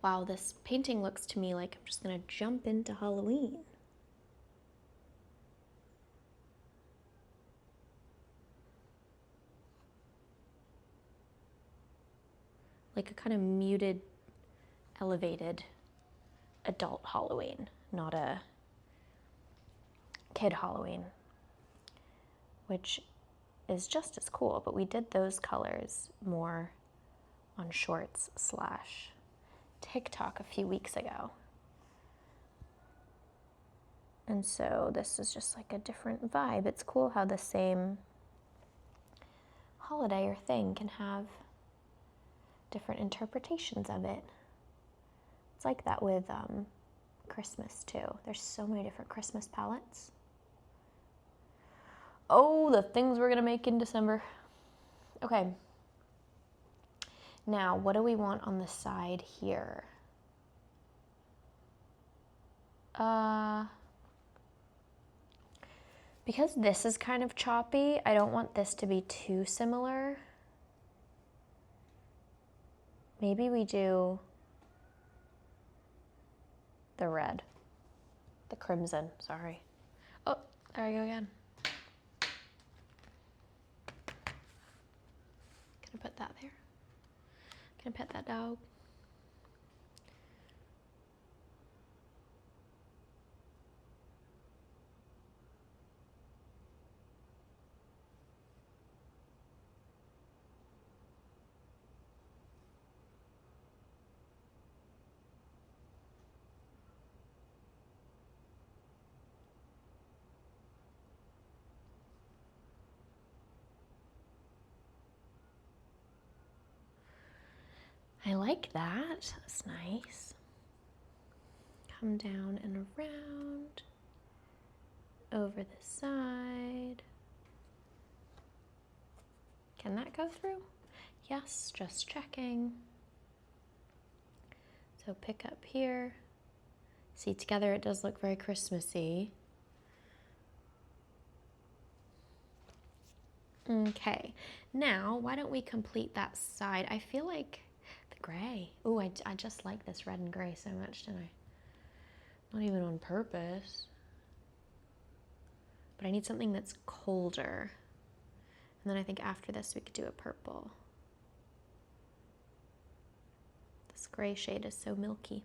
Wow, this painting looks to me like I'm just gonna jump into Halloween. Like a kind of muted, elevated adult Halloween, not a kid Halloween, which is just as cool, but we did those colors more on Shorts / TikTok a few weeks ago. And so this is just like a different vibe. It's cool how the same holiday or thing can have different interpretations of it. It's like that with Christmas too. There's so many different Christmas palettes. Oh, the things we're gonna make in December. Okay. Now, what do we want on the side here? Because this is kind of choppy, I don't want this to be too similar. Maybe we do the red, the crimson, sorry. Oh, there I go again. Gonna put that there. Gonna pet that dog. I like that. That's nice. Come down and around, over the side. Can that go through? Yes, just checking. So pick up here. See, together it does look very Christmassy. Okay, now why don't we complete that side? I feel like the gray. Oh, I just like this red and gray so much, didn't I? Not even on purpose. But I need something that's colder. And then I think after this we could do a purple. This gray shade is so milky.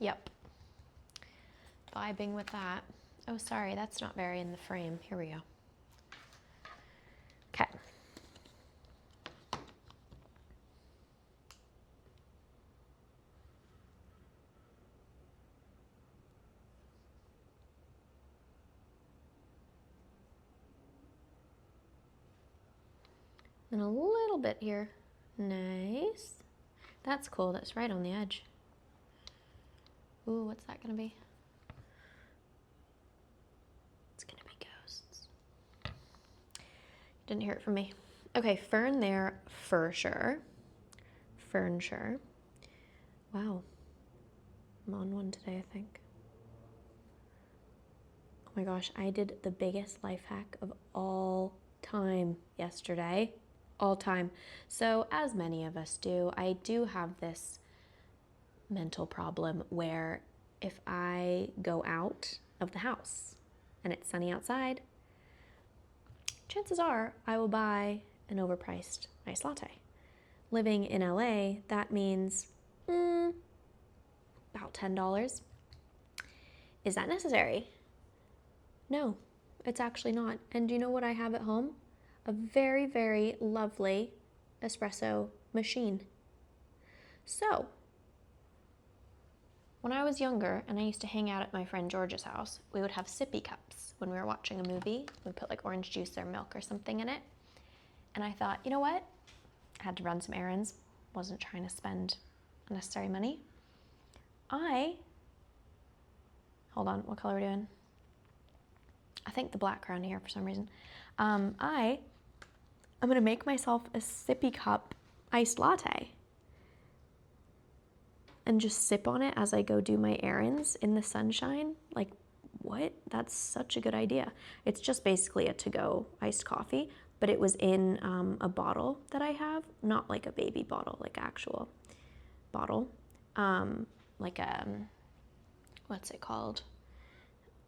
Yep. Vibing with that. Oh, sorry, that's not very in the frame. Here we go. Okay. And a little bit here. Nice. That's cool. That's right on the edge. Ooh, what's that gonna be? It's gonna be ghosts. Didn't hear it from me. Okay, fern there for sure. Fern sure. Wow. I'm on one today, I think. Oh my gosh, I did the biggest life hack of all time yesterday. All time. So, as many of us do, I do have this mental problem where if I go out of the house and it's sunny outside, chances are I will buy an overpriced iced latte. Living in LA, that means about $10. Is that necessary? No, it's actually not. And do you know what I have at home? A very, very lovely espresso machine. So, when I was younger and I used to hang out at my friend George's house, we would have sippy cups when we were watching a movie. We'd put like orange juice or milk or something in it. And I thought, you know what? I had to run some errands. Wasn't trying to spend unnecessary money. Hold on, what color are we doing? I think the black around here for some reason. I'm gonna make myself a sippy cup iced latte and just sip on it as I go do my errands in the sunshine. Like, what? That's such a good idea. It's just basically a to-go iced coffee, but it was in a bottle that I have, not like a baby bottle, like actual bottle, like what's it called?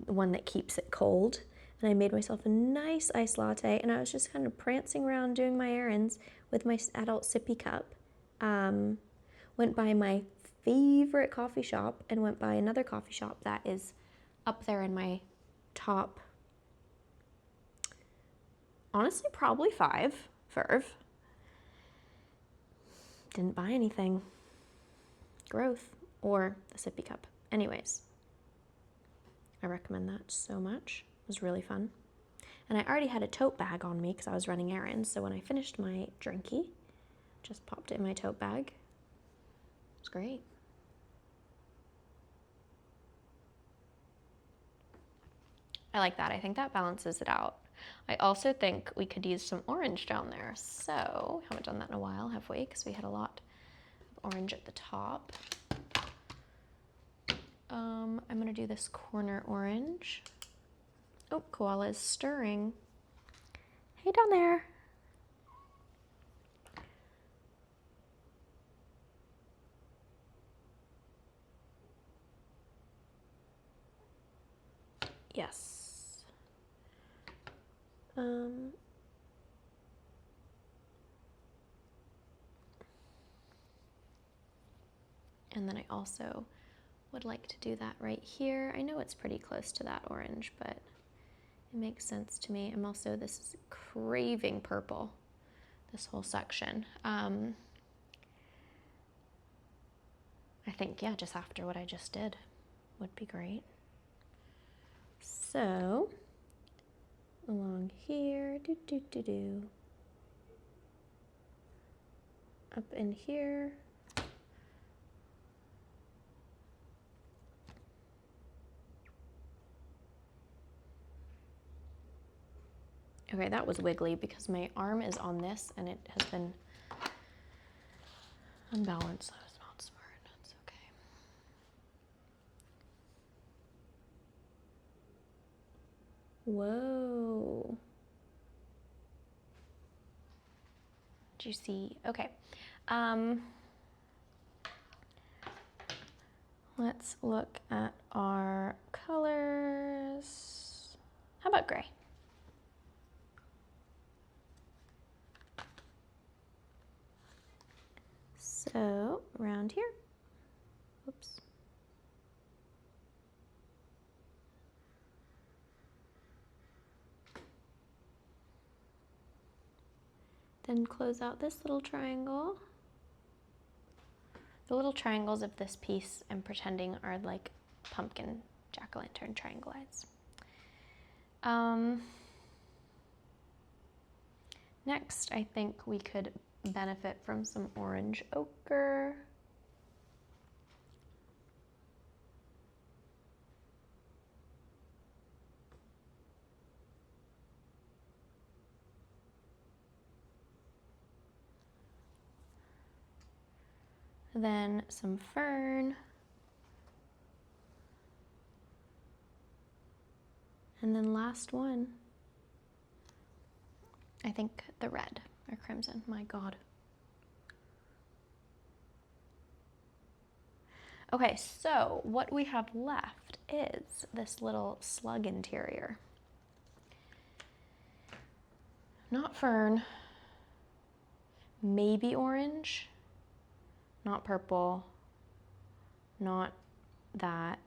The one that keeps it cold. And I made myself a nice iced latte, and I was just kind of prancing around doing my errands with my adult sippy cup. Went by my favorite coffee shop and went by another coffee shop that is up there in my top, honestly, probably 5 Verve. Didn't buy anything. Growth or the sippy cup. Anyways, I recommend that so much. It was really fun. And I already had a tote bag on me because I was running errands. So when I finished my drinky, just popped it in my tote bag. It was great. I like that. I think that balances it out. I also think we could use some orange down there. So, haven't done that in a while, have we? Because we had a lot of orange at the top. I'm gonna do this corner orange. Oh, koala is stirring. Hey down there. Yes. And then I also would like to do that right here. I know it's pretty close to that orange, but it makes sense to me. I'm also, this is craving purple, this whole section. I think, yeah, just after what I just did would be great. So, along here, up in here. Okay, that was wiggly because my arm is on this and it has been unbalanced. That was not smart. That's okay. Whoa. Juicy. Okay. Let's look at our colors. How about gray? So, around here. Oops. Then close out this little triangle. The little triangles of this piece I'm pretending are like pumpkin jack-o'-lantern triangle eyes. Next, I think we could benefit from some orange ochre. then some fern, and then last one, I think the red or crimson, my God. Okay, so what we have left is this little slug interior. Not fern, maybe orange, not purple, not that,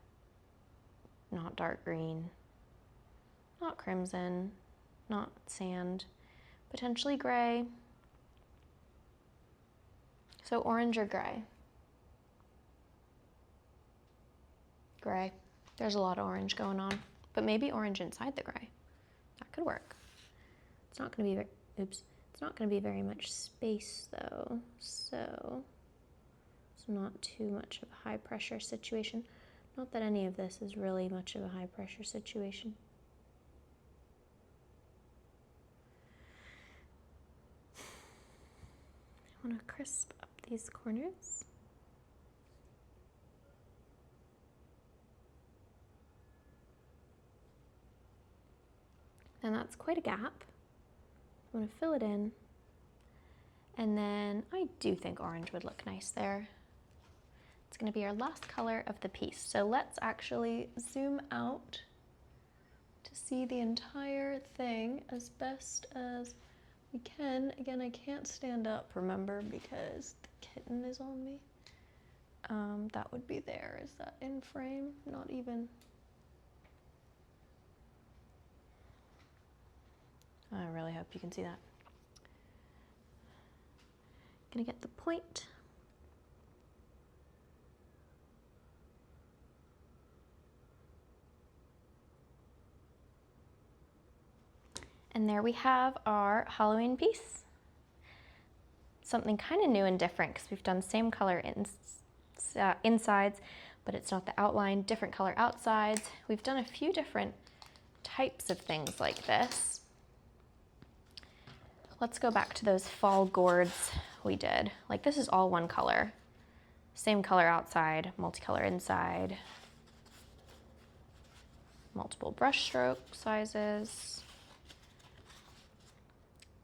not dark green, not crimson, not sand, potentially gray. So orange or gray? Gray. There's a lot of orange going on, but maybe orange inside the gray. That could work. It's not going to be, oops, it's not going to be very much space though, so it's not too much of a high pressure situation. Not that any of this is really much of a high pressure situation. I want to crisp up these corners. And that's quite a gap. I'm going to fill it in. And then I do think orange would look nice there. It's going to be our last color of the piece. So let's actually zoom out to see the entire thing as best as we can. Again, I can't stand up, remember, because the kitten is on me. That would be there. Is that in frame? Not even. I really hope you can see that. Gonna get the point. And there we have our Halloween piece. Something kind of new and different because we've done same color insides, but it's not the outline, different color outsides. We've done a few different types of things like this. Let's go back to those fall gourds we did. Like this is all one color. Same color outside, multicolor inside. Multiple brush stroke sizes.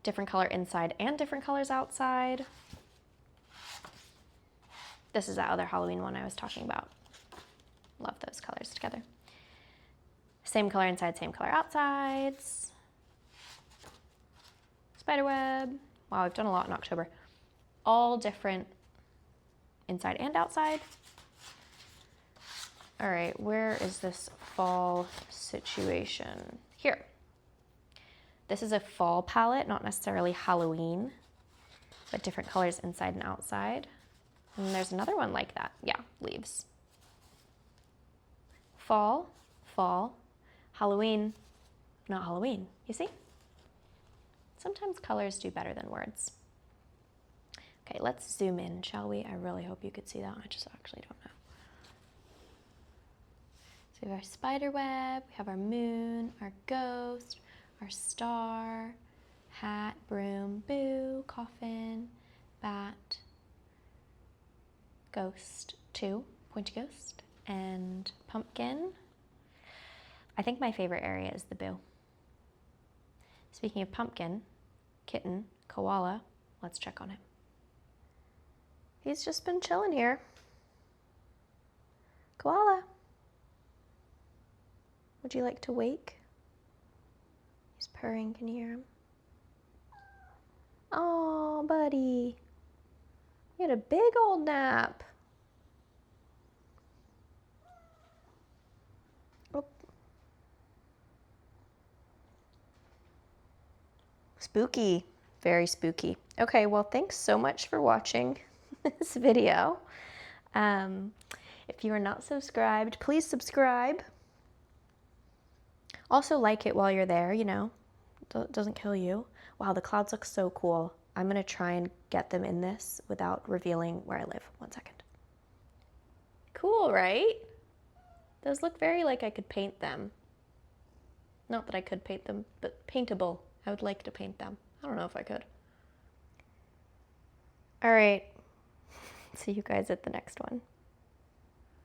Different color inside and different colors outside. This is that other Halloween one I was talking about. Love those colors together. Same color inside, same color outsides. Spiderweb. Wow, we've done a lot in October. All different inside and outside. All right, where is this fall situation? Here. This is a fall palette, not necessarily Halloween, but different colors inside and outside. And there's another one like that. Yeah, leaves. Fall, fall, Halloween, not Halloween, you see? Sometimes colors do better than words. Okay, let's zoom in, shall we? I really hope you could see that. I just actually don't know. So we have our spider web, we have our moon, our ghost, our star, hat, broom, boo, coffin, bat, ghost, two, pointy ghost, and pumpkin. I think my favorite area is the boo. Speaking of pumpkin, kitten, koala, let's check on him. He's just been chilling here. Koala, would you like to wake? He's purring, can you hear him? Oh, buddy. You had a big old nap. Oh. Spooky, very spooky. Okay, well, thanks so much for watching this video. If you are not subscribed, please subscribe. Also like it while you're there, you know, it doesn't kill you. Wow, the clouds look so cool. I'm gonna try and get them in this without revealing where I live. 1 second. Cool, right? Those look very like I could paint them. Not that I could paint them, but paintable. I would like to paint them. I don't know if I could. All right. See you guys at the next one.